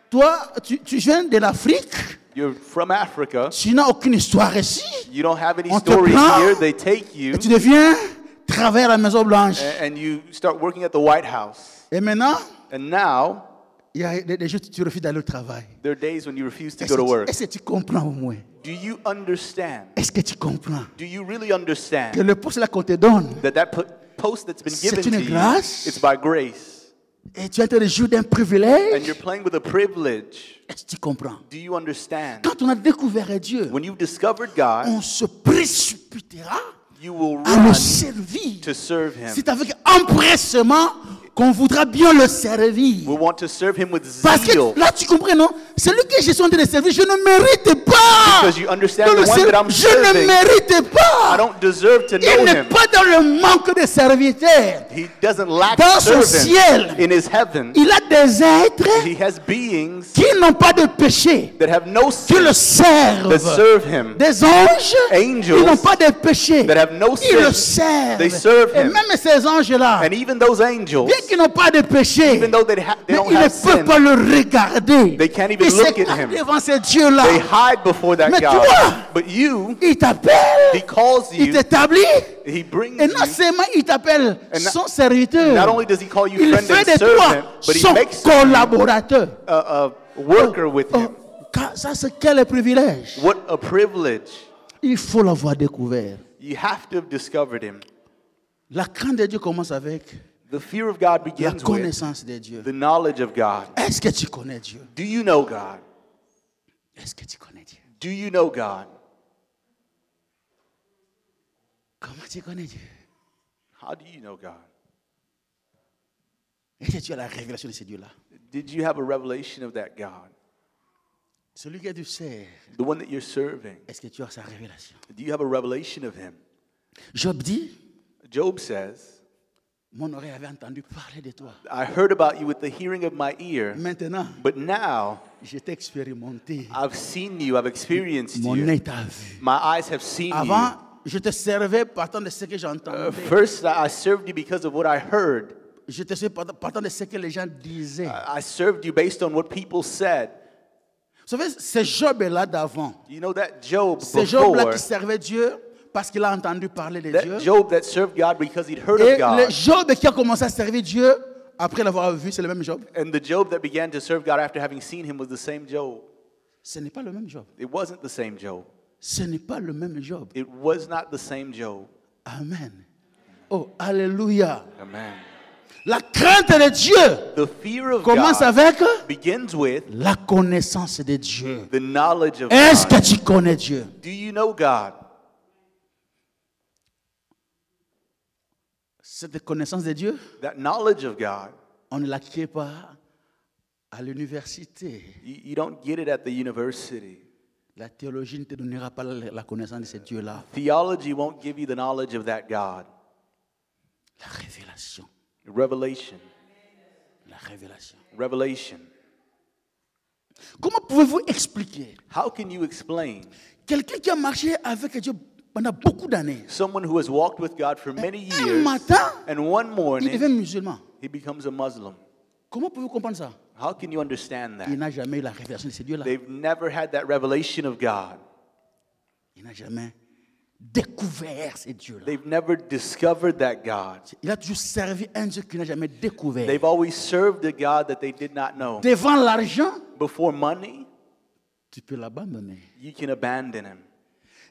Toi, tu viens de l'Afrique, You're from Africa. tu n'as aucune histoire ici, You don't have any On te story prend, here. They take you, et tu deviens travailleur à la Maison Blanche. and you start working at the White House. Et maintenant, And now, il y a des jours où tu refuses d'aller au travail. there are days when you refuse to Est-ce go to que, work. est-ce que tu comprends au moins? Do you understand? Est-ce que tu comprends Do you really que understand le poste là qu'on te donne, that post that's been C'est given une to you, grâce. it's by grace, et tu es en train de jouer d'un and privilège? you're playing with a privilege? Est-ce que tu comprends? Do you understand? Quand on a découvert Dieu, When you've discovered God, on se précipitera you will à le run servir. to serve Him. C'est avec empressement qu'on voudra bien le servir. We want to serve Him with Parce que zeal. là, tu comprends, non? Celui que je suis en train de servir, je ne mérite pas. Because you understand de le the one that I'm je ne serving, mérite I pas. don't deserve to Il know n'est Him. pas dans le manque de serviteurs. He doesn't lack Dans son servants ciel, in His heaven. il a des êtres He has beings qui n'ont pas de péché, that have no qui le sin, servent. that serve Him. Des anges Angels qui n'ont pas de péché, that have no ils le sin. servent. They serve Et him. même ces anges-là, And even those angels, bien qu'ils n'ont pas de péché, even though they mais don't ils ne have peuvent sin, pas le regarder. They can't even Ils look at s'écartent him. devant ce Dieu-là. they hide before that Mais God. toi, But you, il t'appelle, He calls il you, t'établit, He brings et non you. seulement il t'appelle And not- son serviteur, Not only does He call you il friend fait and de toi servant, but He son makes you collaborateur. a worker with Him. Ça, c'est quel privilège. What a privilege. Il faut l'avoir découvert. You have to have discovered Him. La crainte de Dieu commence avec The fear of God la begins with connaissance de Dieu. the knowledge of God. Est-ce que tu connais Dieu? Do you know God? Est-ce que tu connais Dieu? Do you know God? Comment tu connais Dieu? How do you know God? Est-ce que tu as la révélation de ce Dieu-là? Did you have a revelation of that God? Celui que tu sers, the one that you're serving, est-ce que tu as sa révélation? do you have a revelation of him? Job dit, Job says, mon oreille avait entendu parler de toi. I heard about you with the hearing of my ear, Maintenant, but now je t'ai expérimenté. I've seen you, I've experienced Mon you. œil t'a vu. My eyes have seen Avant, you. je te servais partant de ce que j'entendais. First, I served you because of what I heard. Je te servais partant de ce que les gens disaient. I served you based on what people said. Vous savez, c'est Job-là d'avant. You know that Job C'est Job-là before, qui servait Dieu parce qu'il a entendu parler de that Dieu. Job that served God because he'd heard Et of God. le Job qui a commencé à servir Dieu, après l'avoir vu, c'est le même Job. And the Job that began to serve God after having seen him was the same Job. Ce n'est pas le même Job. It wasn't the same Job. Ce n'est pas le même Job. It was not the same Job. Amen. Oh, alléluia. Amen. La crainte de Dieu The fear of commence God avec begins with la connaissance de Dieu. the knowledge of Est-ce que God. tu connais Dieu? Do you know God? Cette connaissance de Dieu, That knowledge of God, on ne l'acquiert pas à l'université. you don't get it at the university. La théologie ne te donnera pas la connaissance de ce Dieu-là. Theology won't give you the knowledge of that God. La révélation. Revelation. La révélation. Revelation. Comment pouvez-vous expliquer How can you explain quelqu'un qui a marché avec Dieu pendant beaucoup d'années, someone who has walked with God for many un years matin, and one il devient morning musulman? he becomes a Muslim? Comment pouvez-vous comprendre ça? How can you understand Il that? n'a jamais eu la révélation de ce Dieu-là. They've never had that revelation of God. Il n'a jamais découvert ce Dieu-là. They've never discovered that God. Il a toujours servi un Dieu qu'il n'a jamais découvert. They've always served a God that they did not know. Devant l'argent, Before money, tu peux l'abandonner. you can abandon him.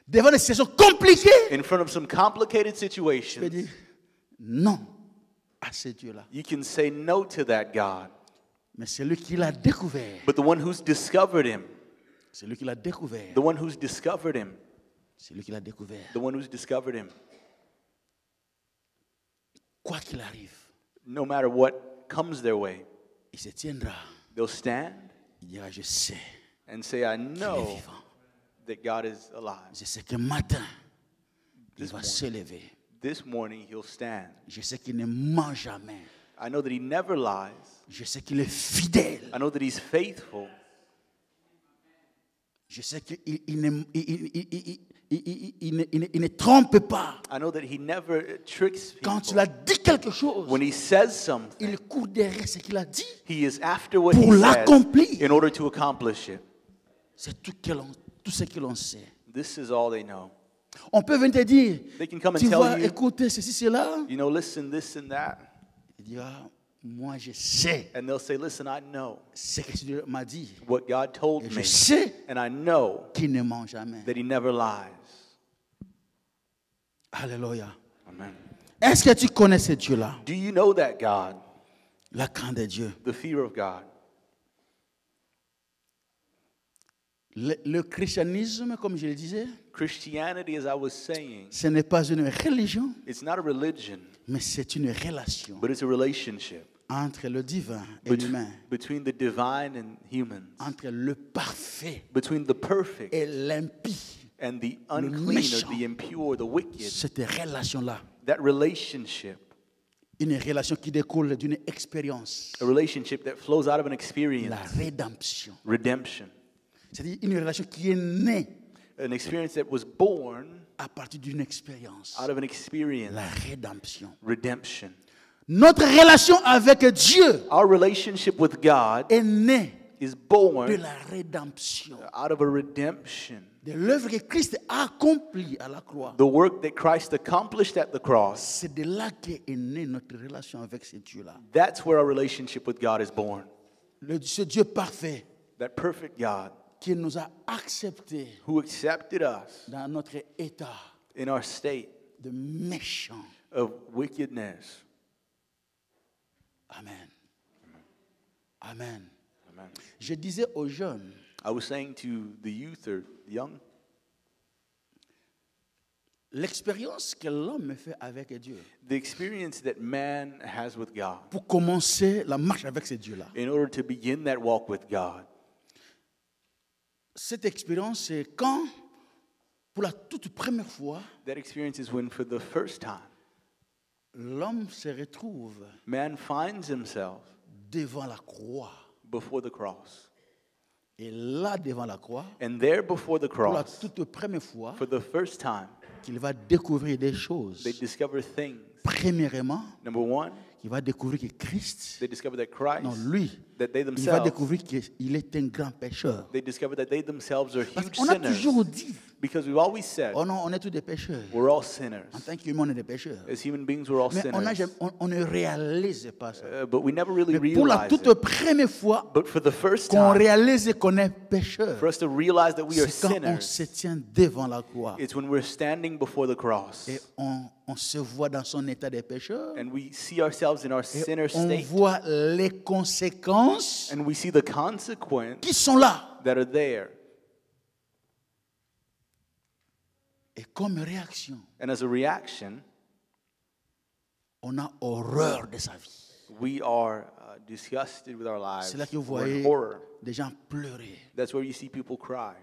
Devant des situations compliquées, In front of some complicated tu peux situations, dire non à ce Dieu-là. you can say no to that God. Mais celui qui l'a découvert, But the one who's discovered him, celui qui l'a découvert, the one who's discovered him, celui qui l'a découvert, the one who's discovered him, quoi qu'il arrive, no matter what comes their way, il se tiendra. they'll stand Il dira, je sais and say, I qu'il est know vivant. that God is alive. Je sais que matin, il This va morning. se lever. This morning he'll stand. Je sais qu'il ne ment jamais. I know that he never lies. Je sais qu'il est fidèle. I know that he's faithful. Je sais qu'il ne trompe pas. I know that he never tricks Quand il people. a dit quelque chose, When he says something, il court derrière ce qu'il a dit. he is after what Pour he says l'accomplir. in order to accomplish it. C'est tout ce que l'on sait. This is all they know. On peut venir te dire, They can come and tu tell vas you, écouter ceci, cela. you know, listen, this and that. Il dira, moi je sais And they'll say, listen, I know ce que Dieu m'a dit. what God told Et je me. sais And I know qu'il ne ment jamais. that he never lies. Alléluia. Amen. Est-ce que tu connais ce Dieu-là? Do you know that God, La crainte de Dieu. the fear of God? Le christianisme, comme je le disais, Christianity, as I was saying, ce n'est pas une religion, it's not a religion, mais c'est une relation but it's a relationship entre le divin et l'humain, between the divine and humans, entre le parfait between the perfect et l'impie. and the unclean or méchant. the impure, the wicked. Cette relation-là, That relationship, une relation qui découle d'une expérience, a relationship that flows out of an la experience, rédemption. redemption, C'est-à-dire une relation qui est née an experience that was born à partir d'une expérience, out of an experience, la rédemption. redemption. Notre relation avec Dieu Our relationship with God est née is de born la rédemption, out of a redemption. de l'œuvre que Christ a accomplie à la croix. The work that Christ accomplished at the cross, C'est de là qu'est née notre relation avec ce Dieu-là. that's where our relationship with God is born. Ce Dieu parfait That perfect God qui nous a acceptés who accepted us dans notre état in our state de méchant. of wickedness. Amen. Amen. Amen. Je disais aux jeunes, I was saying to the youth or young, l'expérience que l'homme fait avec Dieu, the experience that man has with God pour commencer la marche avec ce Dieu-là, in order to begin that walk with God, Cette expérience, c'est quand, pour la toute première fois, That experience is when, for the first time, l'homme se retrouve man finds himself devant la croix. before the cross. Et là, devant la croix, And there before the pour la cross, toute première fois, for the first time, qu'il va découvrir des choses. they discover things. Premièrement, Number one, il va découvrir que Christ, they discover that Christ, non, lui, that they il va themselves, découvrir qu'il est un grand pécheur. they discover that they themselves are Parce huge qu'on a sinners. toujours dit, Because we've always said, oh non, on est tous des pécheurs. we're all sinners. En tant qu'humain, on est des pécheurs. As human beings, we're all Mais sinners. on ne réalise pas ça. But we never really Mais pour la realize toute it. première fois But for the first qu'on time, réalise qu'on est pécheur, for us to realize that we are c'est quand on sinners, se tient devant la croix it's when we're standing before the cross et on se voit dans son état de pécheur. and we see ourselves in our Et sinner on state voit les conséquences and we see the consequences qui sont là. that are there. Et comme réaction, And as a reaction, on a horreur de sa vie. we are disgusted with our lives. C'est là que vous We're in voyez horror. des gens pleurer. That's where you see people cry.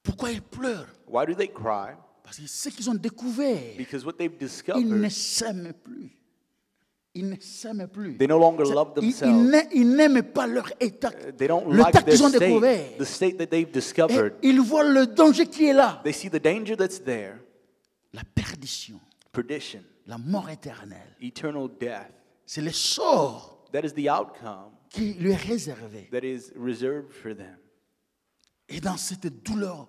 Pourquoi ils pleurent? Why do they cry? Parce que ce qu'ils ont découvert, Because what they've ils ne discovered, s'aiment plus. Ils ne s'aiment plus. they no longer love themselves. Ils n'aiment pas leur état. They don't Le like état their qu'ils ont state, découvert. the state that they've Et discovered. ils voient le danger qui est là. They see the danger that's there, La perdition, perdition, la mort éternelle. eternal death. C'est le sort That is the outcome qui lui est réservé. that is reserved for them. Et dans cette douleur,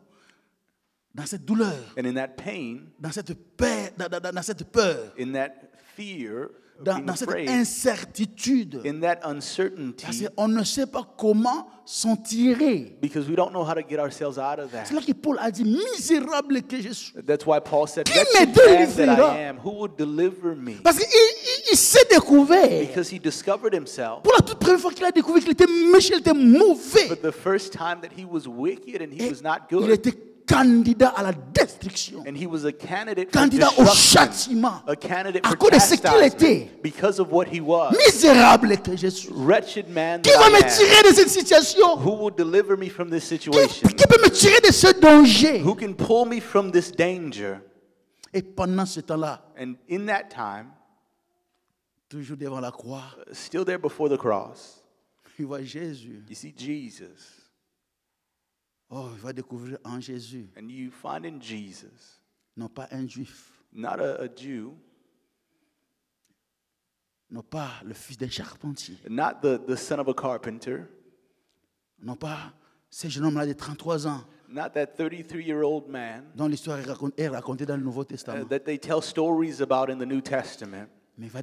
And in that pain, dans cette peur, dans cette peur, in that fear, of dans being cette afraid, incertitude, in that parce uncertainty, qu'on ne sait pas comment s'en tirer. because we don't know how to get ourselves out of C'est that. là que Paul a dit, misérable que je suis. That's why Paul said, Qui me "Wretched man that délivrera?" I am, who will deliver me?" Parce qu'il s'est découvert. Because he discovered himself Pour la toute première fois qu'il a découvert qu'il était méchant, il était for mauvais. the first time that he was wicked and he Et was not il good. était candidat à la destruction. And he was a candidate for Candidat au destruction, châtiment. a candidate À for cause de ce qu'il chastisement était. because of what he was. Misérable que je suis. Wretched man Qui that va me I am. tirer de cette situation? Who will deliver me from this situation? Qui peut me tirer de ce danger? Who can pull me from this danger? Et pendant ce temps-là, And in that time, toujours devant la croix, still there before the cross, il voit Jésus. you see Jesus. Oh, il va découvrir en Jésus, And you find in Jesus, non pas un juif, not a Jew, non pas le fils d'un charpentier, not the son of a carpenter, non pas ce jeune homme-là de 33 ans, not that 33-year-old man dont l'histoire est racontée dans le Nouveau Testament. that they tell stories about in the New Testament. Mais il va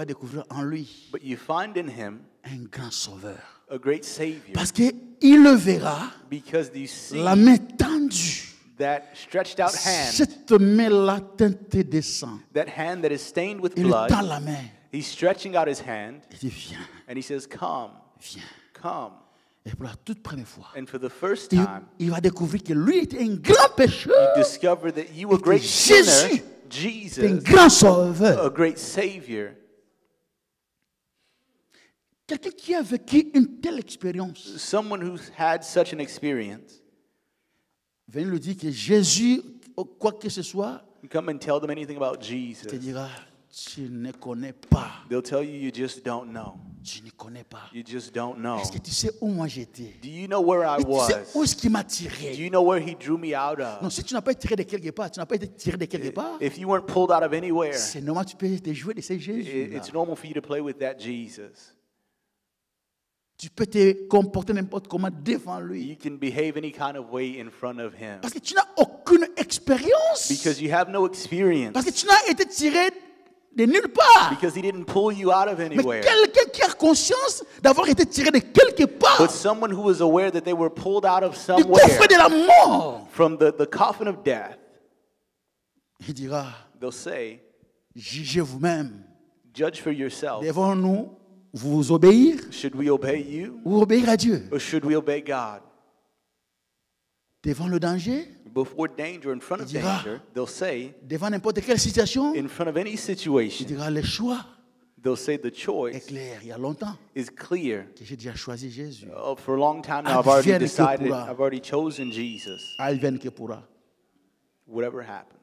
découvrir en lui But you find in him un grand sauveur. a great Savior. Parce qu'il le verra, Because you see la main tendue, that stretched out hand, cette main-là teintée de sang. that hand that is stained with Il tend blood. la main. He's stretching out his hand Il dit, viens, and he says, "Come, viens. come." Et pour la toute première fois, And for the first il, time, il va découvrir que lui était un grand pécheur, you discover that you, a que great Jésus sinner, un Jesus, grand sauveur. a great Savior, Quelqu'un qui a vécu une telle expérience. someone who's had such an experience, Venez lui dire que Jésus, quoi que ce soit, you come and tell them anything about te Jesus. dira, tu ne connais pas. They'll tell you you just don't know. Tu ne connais pas. You just don't know. Est-ce que tu sais où moi j'étais? Do you know where I Et tu sais où was? est-ce qu'il m'a Do tiré? you know where he drew me out Non, of? si tu n'as pas été tiré de quelque part, tu n'as pas été tiré de quelque part, If you weren't pulled out of anywhere, c'est normal, tu peux te jouer de ces Jésus. it's normal for you to play with that Jesus. Tu peux te comporter n'importe comment devant lui. You can behave any kind of way in front of him Parce que tu n'as aucune expérience. because you have no experience, Parce que tu n'as été tiré de nulle part. because he didn't pull you out of Mais anywhere. quelqu'un qui a conscience d'avoir été tiré de quelque part, But someone who was aware that they were pulled out of du somewhere, coffre de la mort, from the coffin of death, il dira, they'll say, jugez vous-même. judge for yourself. Devons-nous vous obéir Should we obey you ou obéir à Dieu? or should we obey God? Devant le danger, Before danger, in front of Il dira, danger, they'll say, devant n'importe quelle situation, in front of any il situation, dira le choix, They'll say the est choice clair. Il y a longtemps is clear. que j'ai déjà choisi Jésus. Oh, for a long time now, I've already Advienne que decided, pourra. I've already chosen Jesus. Advienne que pourra. Whatever happens.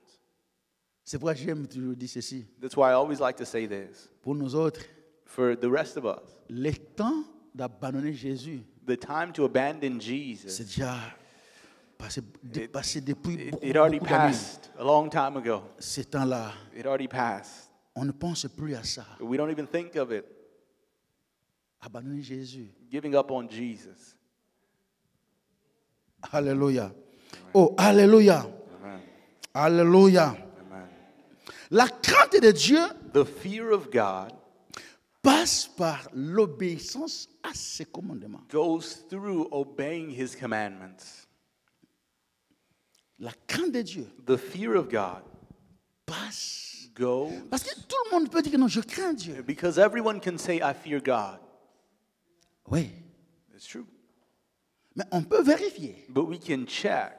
C'est pourquoi j'aime toujours dire ceci. That's why I always like to say this. Pour nous autres, For the rest of us, le temps d'abandonner Jésus, the time to abandon c'est Jesus, déjà passé depuis beaucoup, it already beaucoup d'années. passed a long time ago. Ce temps-là, It already passed. on ne pense plus à ça. We don't even think of it. Abandonner Jésus. Giving up on Jesus. Alléluia. Oh, alléluia. Amen. Alléluia. Amen. La crainte de Dieu The fear of God passe par l'obéissance à ses commandements. goes through obeying his commandments. La crainte de Dieu The fear of God passe. goes Parce que tout le monde peut dire que non, je crains Dieu. because everyone can say, I fear God. Oui, It's true. mais on peut vérifier. But we can check.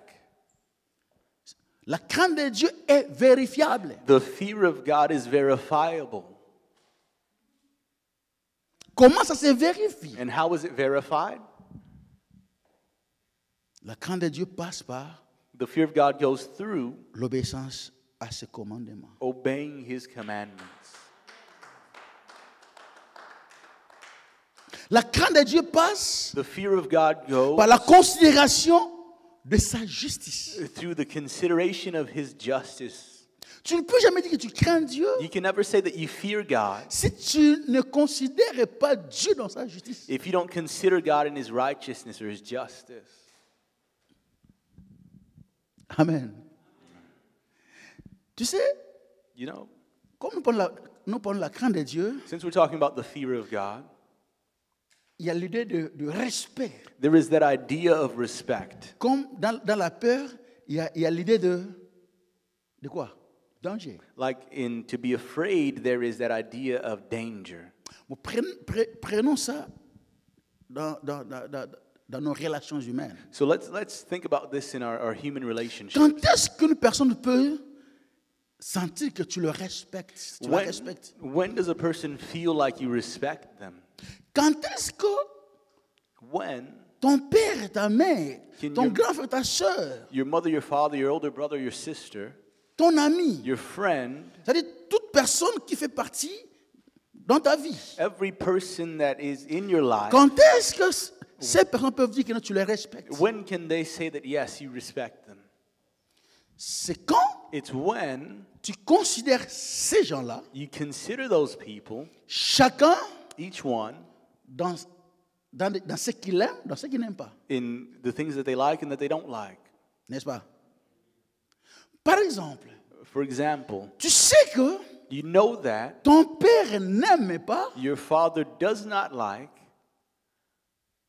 La crainte de Dieu est vérifiable. The fear of God is verifiable. Comment ça se vérifie? And how is it verified? La crainte de Dieu passe par The fear of God goes through l'obéissance à ses commandements. obeying his commandments. La crainte de Dieu passe The fear of God goes par la considération de sa justice. through the consideration of his justice. Tu ne peux jamais dire que tu crains Dieu You can never say that you fear God si tu ne considères pas Dieu dans sa justice. if you don't consider God in his righteousness or his justice. Amen. Tu sais, You know, comme nous parlons de la crainte de Dieu, since we're talking about the fear of God, il y a l'idée de respect. there is that idea of respect. Comme dans la peur, il y a l'idée de quoi? Danger. Like in to be afraid, there is that idea of danger. Bon, prenons ça dans nos relations humaines. So let's think about this in our human relationships. Quand est-ce qu'une personne peut sentir que tu le respectes, tu la respectes? When does a person feel like you respect them? Quand est-ce que When ton père et ta mère, Can ton you- grand frère, ta soeur, your mother, your father, your older brother, your sister, ton ami, your friend, c'est-à-dire toute personne qui fait partie dans ta vie, every person that is in your life, quand est-ce que ces personnes peuvent dire que non, tu les respectes? when can they say that yes, you respect them? C'est quand It's when tu considères ces gens-là, you consider those people, chacun each one, dans ce qu'il aime, dans ce qu'il n'aime pas. in the things that they like and that they don't like. N'est-ce pas? Par exemple, For example, tu sais que you know that ton père n'aime pas your father does not like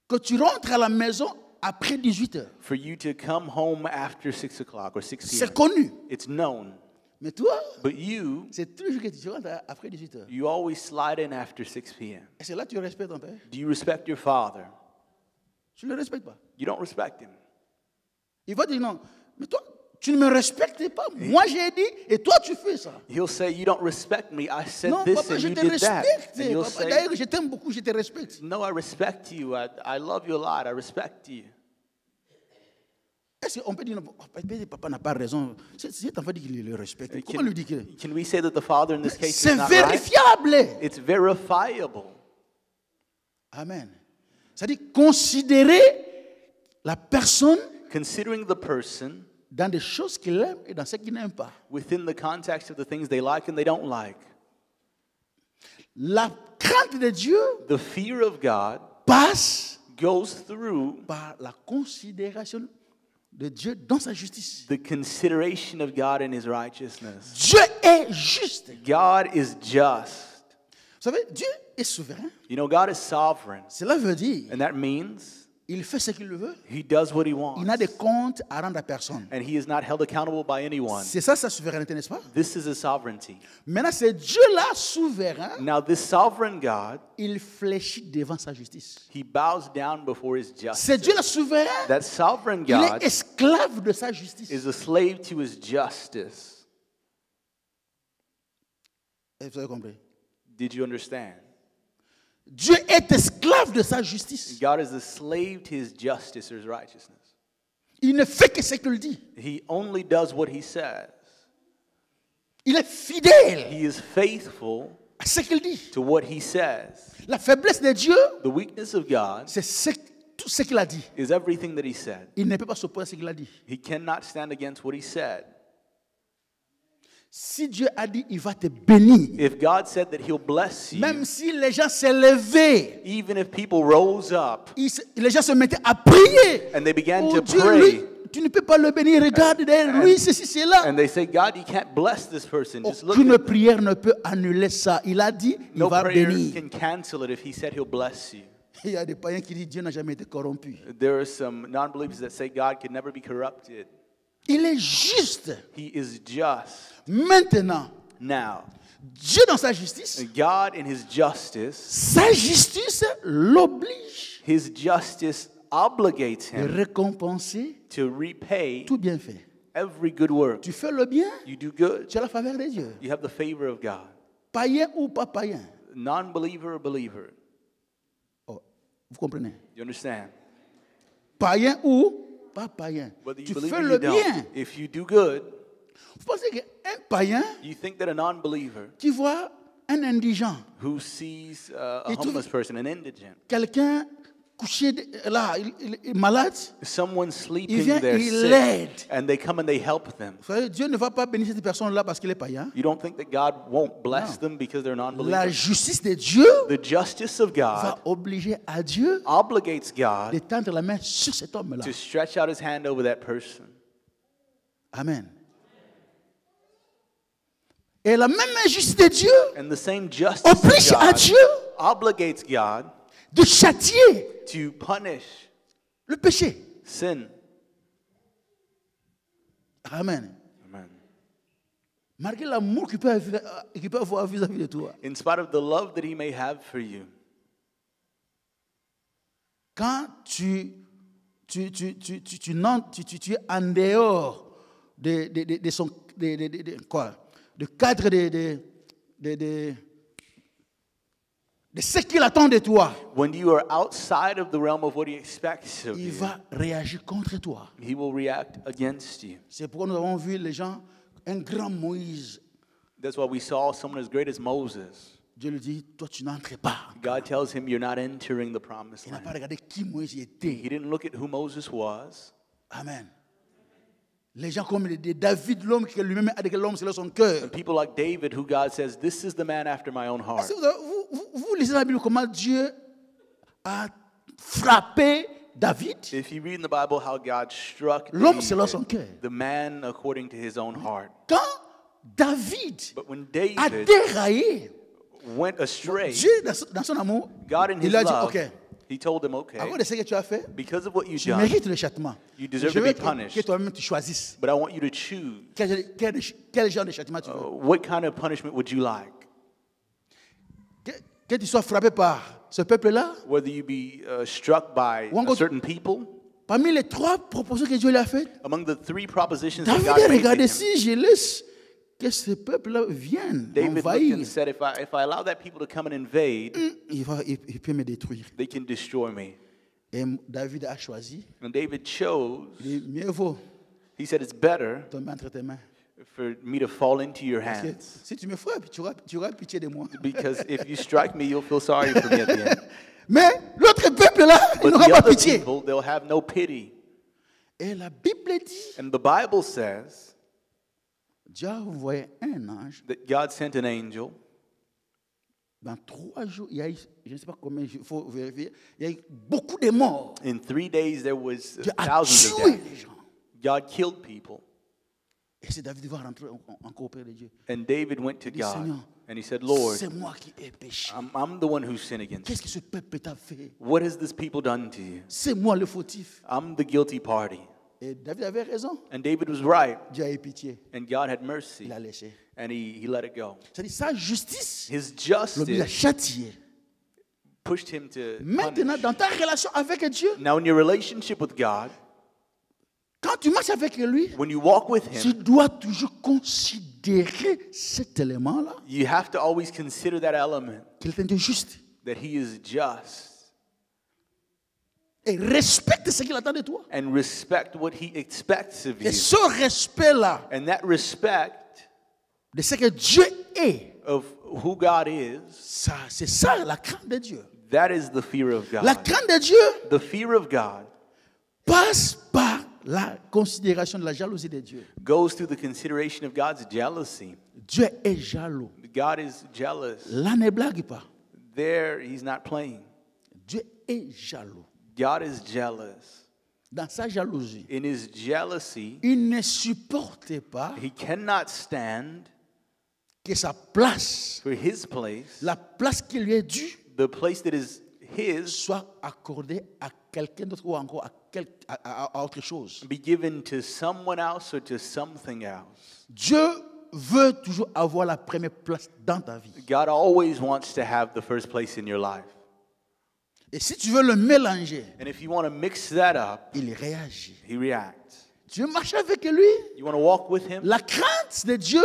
que tu rentres à la maison après 18 heures. for you to come home after 6 o'clock or 6 C'est p.m. connu. It's known. Mais toi, But you c'est toujours que tu rentres après 18 heures. you always slide in after 6 p.m. Est-ce que là, tu respectes ton père? Do you respect your father? Tu ne le respectes pas. You don't respect him. Il va dire non, mais toi, tu ne me respectes pas. Moi, j'ai dit, et toi, tu fais ça. He'll say, you don't respect me. I said Non, this papa, and je you te did that. respecte. And you'll Papa, say, d'ailleurs, je t'aime beaucoup, je te respecte. no, I respect you. I love you a lot. I respect you. Est-ce qu'on peut dire, non, papa n'a pas raison. Cet enfant dit qu'il le respecte. Comment lui dire que... Can we say that the father in this case C'est is not right? vérifiable. It's verifiable. Amen. C'est-à-dire considérer la personne Considering the person dans des choses qu'il aime et dans ce qu'il n'aime pas. within the context of the things they like and they don't like. La crainte de Dieu The fear of God passe goes through par la considération de Dieu dans sa justice. the consideration of God and his righteousness. Dieu est juste. God is just. Vous savez, Dieu est souverain. You know, God is sovereign. Cela veut dire And that means il fait ce qu'il veut. he does what he Il wants. n'a de comptes à rendre à personne. And he is not held accountable by anyone. C'est ça sa souveraineté, n'est-ce pas? This is his sovereignty. Maintenant, c'est Dieu-là souverain. Now, this sovereign God, Il fléchit devant sa justice. he bows down before his C'est justice. Dieu le souverain. That sovereign Il est God esclave de sa justice. is a slave to his justice. Vous avez compris? Did you understand? Dieu est esclave de sa justice. God has enslaved his justice or his righteousness. Il ne fait que ce qu'il dit. He only does what he says. Il est fidèle He is faithful à ce qu'il dit. to what he says. La faiblesse de Dieu, The weakness of God c'est tout ce qu'il a dit. is everything that he said. Il ne peut pas s'opposer à ce qu'il a dit. He cannot stand against what he said. Si Dieu a dit, il va te bénir. If God said that he'll bless you, Même si les gens s'élevaient, even if people rose up les gens se mettaient à prier. and they began Oh to Dieu, pray, lui, tu ne peux pas le bénir. Regarde derrière lui, ceci, cela. and they say, God, you can't bless this person. Just look Aucune at them. prière ne peut annuler ça. Il a dit, il No va prayer bénir. can cancel it if he said he'll bless you. Il y a des païens qui disent, Dieu n'a jamais été corrompu. There are some non-believers that say God can never be corrupted. Il est juste. He is just. Maintenant, Now, Dieu dans sa justice, God in his justice, sa justice l'oblige his justice obligates de him récompenser to repay tout bien fait. every good work. Tu fais le bien, You do good, tu as la faveur de Dieu. you have the favor of God. Païen ou pas païen. Non-believer or believer. Oh, vous comprenez? You understand? Païen ou pas païen. Whether you Tu believe fais or le you bien. don't, if you do good, Vous pensez qu'un païen you think that a non-believer qui voit un indigent, who sees a Et tu- homeless person, an indigent, quelqu'un couché là, il est malade, someone il sleeping vient, there il sick, l'aide. and they come and they help them. Vous savez, Dieu ne va pas bénir cette personne-là parce qu'il est païen. You don't think that God won't bless them because they're La non-believers? justice de Dieu The justice of va God obliger à Dieu obligates God de tendre la main sur cet homme-là. to stretch out his hand over that person. Amen. Et la même injustice de Dieu And the same justice oblige of à God Dieu obligates God de châtier to punish le péché. sin. Amen. Amen. Malgré l'amour qu'il peut avoir vis-à-vis de toi. In spite of the love that he may have for you, Quand tu es en dehors de son de cadre de ce qu'il attend de toi, when you are outside of the realm of what he expects of il you, va réagir contre toi. he will react against you. C'est pourquoi nous avons vu les gens, un grand Moïse, That's why we saw someone as great as Moses. Dieu lui dit, toi tu n'entres pas. God tells him, you're not entering the promised Il n'a pas land. regardé qui Moïse He était. didn't look at who Moses was. Amen. Les gens comme David, l'homme qui lui-même a déclaré l'homme selon son cœur. And people like David, who God says, this is the man after my own heart. Si vous lisez la Bible, comment Dieu a frappé David, If you read in the Bible how God struck l'homme selon son David, cœur. the man according to his own heart. Quand David But when a David déraillé, went astray, Dieu, dans son amour, God in his il a dit, love, OK, he told him, okay, à cause de ce que tu as fait, because of what you've tu done, mérites le châtiment. you deserve Je to veux be punished. que toi-même tu choisisses but I want you to choose quel genre de châtiment tu veux. what kind of punishment would you like? Que tu sois frappé par ce peuple-là, Whether you be struck by One go- certain people, parmi les 3 propositions que Dieu lui a faites, among the 3 propositions that David God a made to regardé him, si je laisse que ce peuple-là vienne David looked m'envahir, and said, if I allow that people to come and invade, il peut me détruire. they can destroy me. Et David a choisi, And David chose, il dit, mieux vaut he said, it's better tomber entre tes mains. for me to fall into your Parce que hands. si tu me frappes, tu auras pitié de moi. Because if you strike me, you'll feel sorry for me at the end. Mais l'autre peuple-là, il But n'aura the pas other pitié. people, they'll have no pity. Et la Bible dit, And the Bible says Dieu a envoyé un ange. that God sent an angel. Dans 3 jours, il y a eu, je ne sais pas combien, il faut vérifier, il y a eu beaucoup de morts. In 3 days, there was Dieu a thousands of tué deaths. les gens. God killed people. Et c'est David qui va rentrer encore auprès de Dieu. And David went to dit, God Seigneur, and he said, Lord, c'est moi qui ai péché. I'm the one who sinned against Qu'est-ce you. que ce peuple t'a fait? What has this people done to you? C'est moi le fautif. I'm the guilty party. Et David avait raison. And David was right. Dieu a eu pitié. And God had mercy. Il a laissé. And he let it go. C'est-à-dire sa justice His l'oblige à justice châtier. pushed him to Maintenant, punish. dans ta relation avec Dieu, Now, in your relationship with God, quand Quand tu marches avec lui, When you walk with tu him, dois toujours considérer cet élément-là, you have to always consider that element, qu'il est un Dieu juste. that he is just, Et respecte ce qu'il attend de toi. and respect what he expects of Et you. ce respect-là, And that respect de ce que Dieu est, of who God is, c'est ça la crainte de Dieu. that is the fear of La God. crainte de Dieu The fear of God passe par la considération de la jalousie de Dieu. goes through the consideration of God's jealousy. Dieu est jaloux. God is jealous. Là, ne blague pas. There, he's not playing. Dieu est jaloux. God is jealous. Dans sa jalousie, In his jealousy, il ne supporte pas he cannot stand que sa place, for his place, la place qui lui est due, the place that is his, soit accordée à quelqu'un d'autre ou encore à autre chose. be given to someone else or to something else. Dieu veut toujours avoir la première place dans ta vie. God always wants to have the first place in your life. Et si tu veux le mélanger, And if you want to mix that up, il réagit. he reacts. Tu veux marcher avec lui, You want to walk with him? la crainte de Dieu,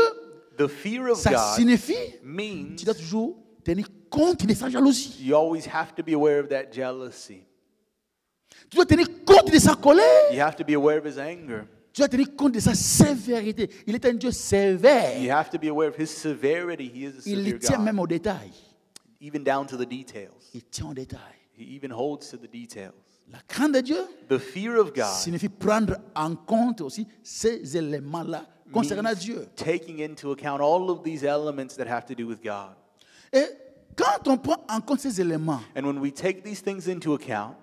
The fear of ça God signifie means tu dois toujours tenir compte de sa jalousie. you always have to be aware of that jealousy. Tu dois tenir compte de sa colère. You have to be aware of his anger. Tu dois tenir compte de sa sévérité. Il est un Dieu sévère. You have to be aware of his severity. He is a Il severe tient God. même aux détails. Even down to the details. Il tient aux détails. He even holds to the details. La crainte de Dieu The fear of God signifie prendre en compte aussi ces éléments-là concernant means Dieu. taking into account all of these elements that have to do with God. Et quand on prend en compte ces éléments And when we take these things into account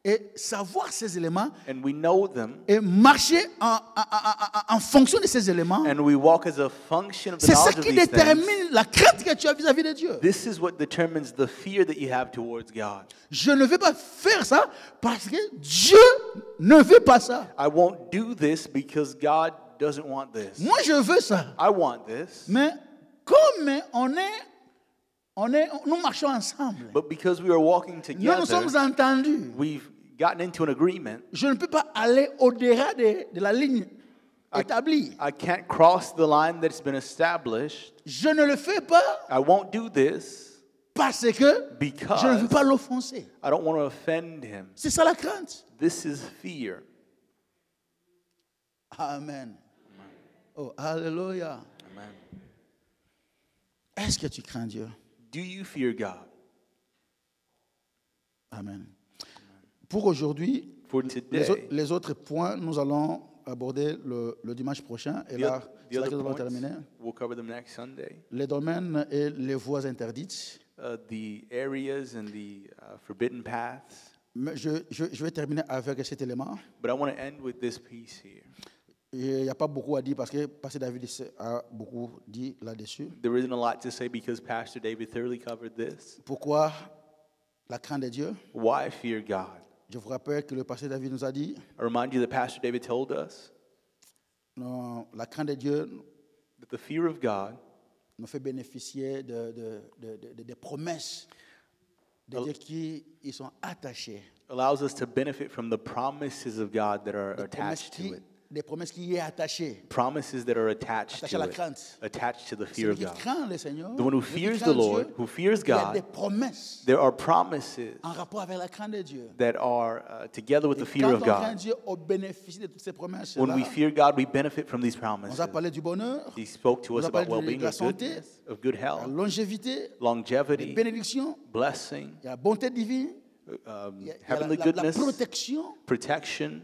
et savoir ces éléments and we know them et marcher en fonction de ces éléments, and we walk as a function of the c'est ça knowledge of qui these things, détermine la crainte que tu as vis-à-vis de Dieu. this is what determines the fear that you have towards God. Je ne vais pas faire ça parce que Dieu ne veut pas ça. I won't do this because God doesn't want this. Moi, je veux ça. I want this. Mais comme nous marchons ensemble, But because we are walking nous nous sommes together, entendus. we've gotten into an agreement. Je ne peux pas aller au-delà de la ligne établie. I can't cross the line that's been established. Je ne le fais pas I won't do this parce que because je ne veux pas l'offenser. I don't want to offend him. C'est ça la crainte. This is fear. Amen. Oh, alléluia. Amen. Est-ce que tu crains Dieu? Do you fear God? Amen. Pour aujourd'hui, For today, les autres points, nous allons aborder le dimanche prochain. Et the, là, the c'est là other que nous allons points, terminer. we'll cover them next Sunday. Les domaines et les voies interdites. The areas and the forbidden paths. Mais je vais terminer avec cet élément. But I want to end with this piece here. Il n'y a pas beaucoup à dire parce que Pasteur David a beaucoup dit là-dessus. There isn't a lot to say because Pastor David thoroughly covered this. Pourquoi la crainte de Dieu? Why fear God? Je vous rappelle que le Pasteur David nous a dit, I remind you that Pastor David told us non, la crainte de Dieu that the fear of God nous fait bénéficier des promesses de Dieu qui y sont attachées. allows us to benefit from the promises of God that are attached to it. Des promesses qui y est attachées. Promises that are attached Attaché à to la it. crainte. Attached to the fear Celui of qui God. craint le Seigneur, The one who celui qui fears craint the Lord, Dieu, who fears il y a des God, promesses there are promises en rapport avec la crainte de Dieu. that are together with Et the fear quand of on craint God. Dieu, on bénéficie de toutes ces promesses. When we fear God, we benefit from these On promises. a parlé du bonheur, He spoke to on us a about parlé well-being, de la of santé, goodness, of good la health, longévité, les longevity, bénédictions, blessing, il y a la bonté divine, il y a heavenly la goodness, protection. protection.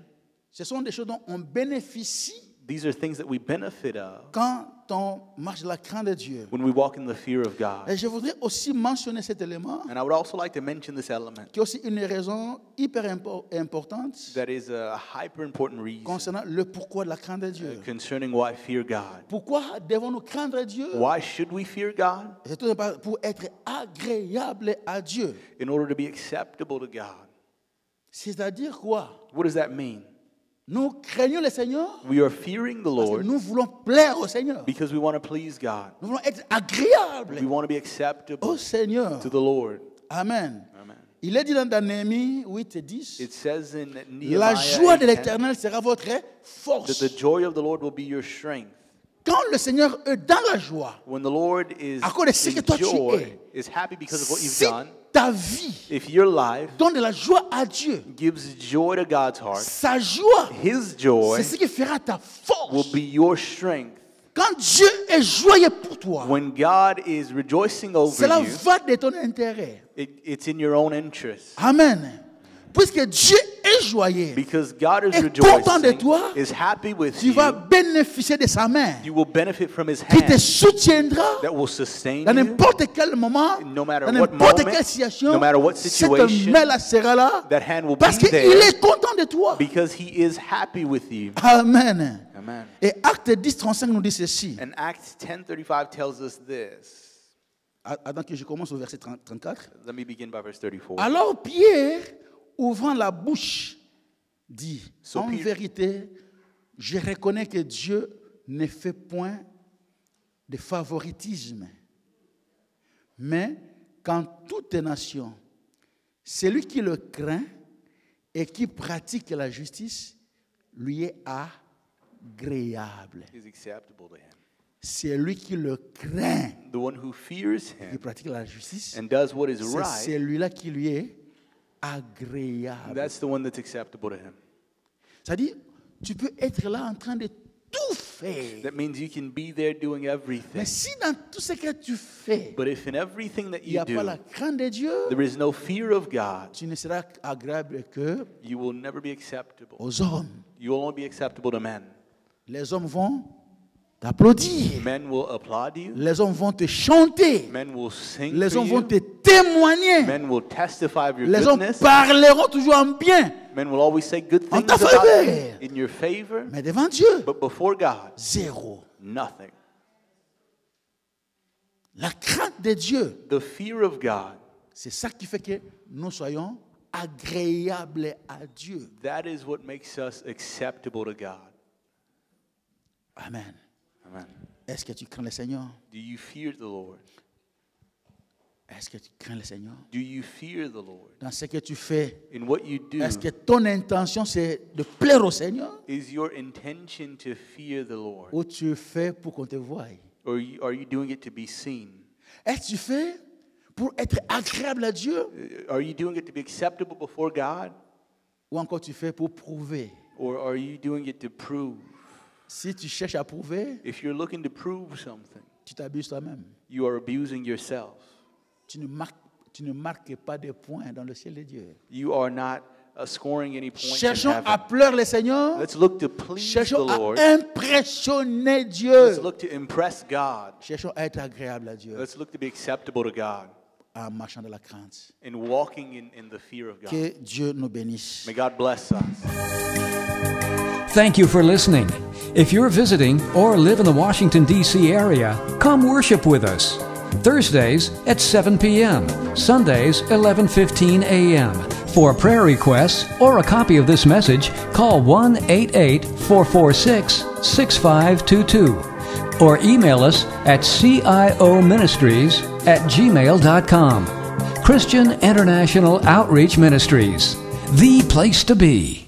Ce sont des choses dont on bénéficie These are things that we benefit of quand on marche dans la crainte de Dieu. when we walk in the fear of Et God. je voudrais aussi mentionner cet élément And I would also like to mention this element qui est aussi une raison hyper importante that is a hyper important reason concernant le pourquoi de la crainte de Dieu. concerning why fear God. Pourquoi devons-nous craindre Dieu? Why should we fear God? C'est tout simplement pour être agréable à Dieu. In order to be acceptable to God. C'est-à-dire quoi? What does that mean? Nous craignons le Seigneur We are fearing the parce que Lord nous voulons plaire au Seigneur. because we want to please God. Nous voulons être agréables We want to be au acceptable Seigneur. to the Lord. Amen. Amen. Il est dit dans Néhémie 8 et 10, It says in la Nehemiah joie de 8:10 l'Éternel sera votre that force. the joy of the Lord will be your strength. Quand le Seigneur est dans la joie, When the Lord is à cause de ce que in toi tu joy, es, is happy because of what you've si done, ta vie if your life donne de la joie à Dieu, gives joy to God's heart, sa joie, His joy c'est ce qui fera ta will force. be your strength. Quand Dieu est joyeux pour toi, When God is rejoicing over cela you, va de ton intérêt. it's in your own interest. Amen. Puisque Dieu est joyeux, Because God is Et content de rejoicing, toi, is happy with tu vas you, bénéficier de sa main you will benefit from His qui te hand soutiendra that will sustain dans you n'importe quel moment, no matter dans what n'importe moment, quelle situation. no matter what Cette situation. main-là sera là That hand will parce be qu'il there est content de toi. because He is happy with you. Amen. Amen. Et Acte 10, 35 nous dit ceci. And Acts 10:35 tells us this. Attends que je commence au verset 34. Let me begin by verse 34. Alors Pierre, ouvrant la bouche, dit, So en Peter- vérité, je reconnais que Dieu ne fait point de favoritisme, mais qu'en toute nation, celui qui le craint et qui pratique la justice lui est agréable. Is acceptable to Him. C'est lui qui le craint, The one who fears qui Him pratique la justice, and does what is c'est right, celui-là qui lui est agréable. that's the one that's acceptable to Him. C'est-à-dire, tu peux être là en train de tout faire. That means you can be there doing Mais everything. si dans tout ce que tu fais, But if in everything that il n'y you a pas do, la crainte de Dieu, there is no fear of God, tu ne seras agréable que you will never be acceptable. aux hommes. You will only be acceptable to men. Les hommes vont t'applaudir. Men will applaud you. Les hommes vont te chanter. Men will sing Les for hommes vont you. te témoigner. Men will testify of your Les hommes goodness. parleront toujours en bien. Men will always say good En things ta about faveur. you in your favor. Mais devant Dieu, But before God, zéro. nothing. La crainte de Dieu, The fear of God, c'est ça qui fait que nous soyons agréables à Dieu. that is what makes us acceptable to God. Amen. Amen. Est-ce que tu crains le Seigneur? Do you fear the Lord? Est-ce que tu crains le Seigneur? Do you fear the Lord? Dans ce que tu fais, In what you do, est-ce que ton intention c'est de plaire au Seigneur is your intention to fear the Lord? ou tu fais pour qu'on te voie? Or are you doing it to be seen? Est-ce que tu fais pour être agréable à Dieu Are you doing it to be acceptable before God? ou encore tu fais pour prouver? Or are you doing it to prove? Si tu cherches à prouver, If you're looking to prove something, tu t'abuses toi-même. you are abusing yourself. Tu ne marques pas de points dans le ciel de Dieu. You are not scoring any points in Cherchons à heaven. plaire le Seigneur. Let's look to please the Cherchons Lord. à impressionner Let's Dieu. look to impress God. Cherchons à être agréable à Dieu Let's look to be acceptable to God en marchant dans la crainte. and walking in the fear of God. Que Dieu nous bénisse. May God bless us. Thank you for listening. If you're visiting or live in the Washington, D.C. area, come worship with us. Thursdays at 7 p.m., Sundays 11:15 a.m. For prayer requests or a copy of this message, call 1-88-446-6522 or email us at cioministries@gmail.com. Christian International Outreach Ministries, the place to be.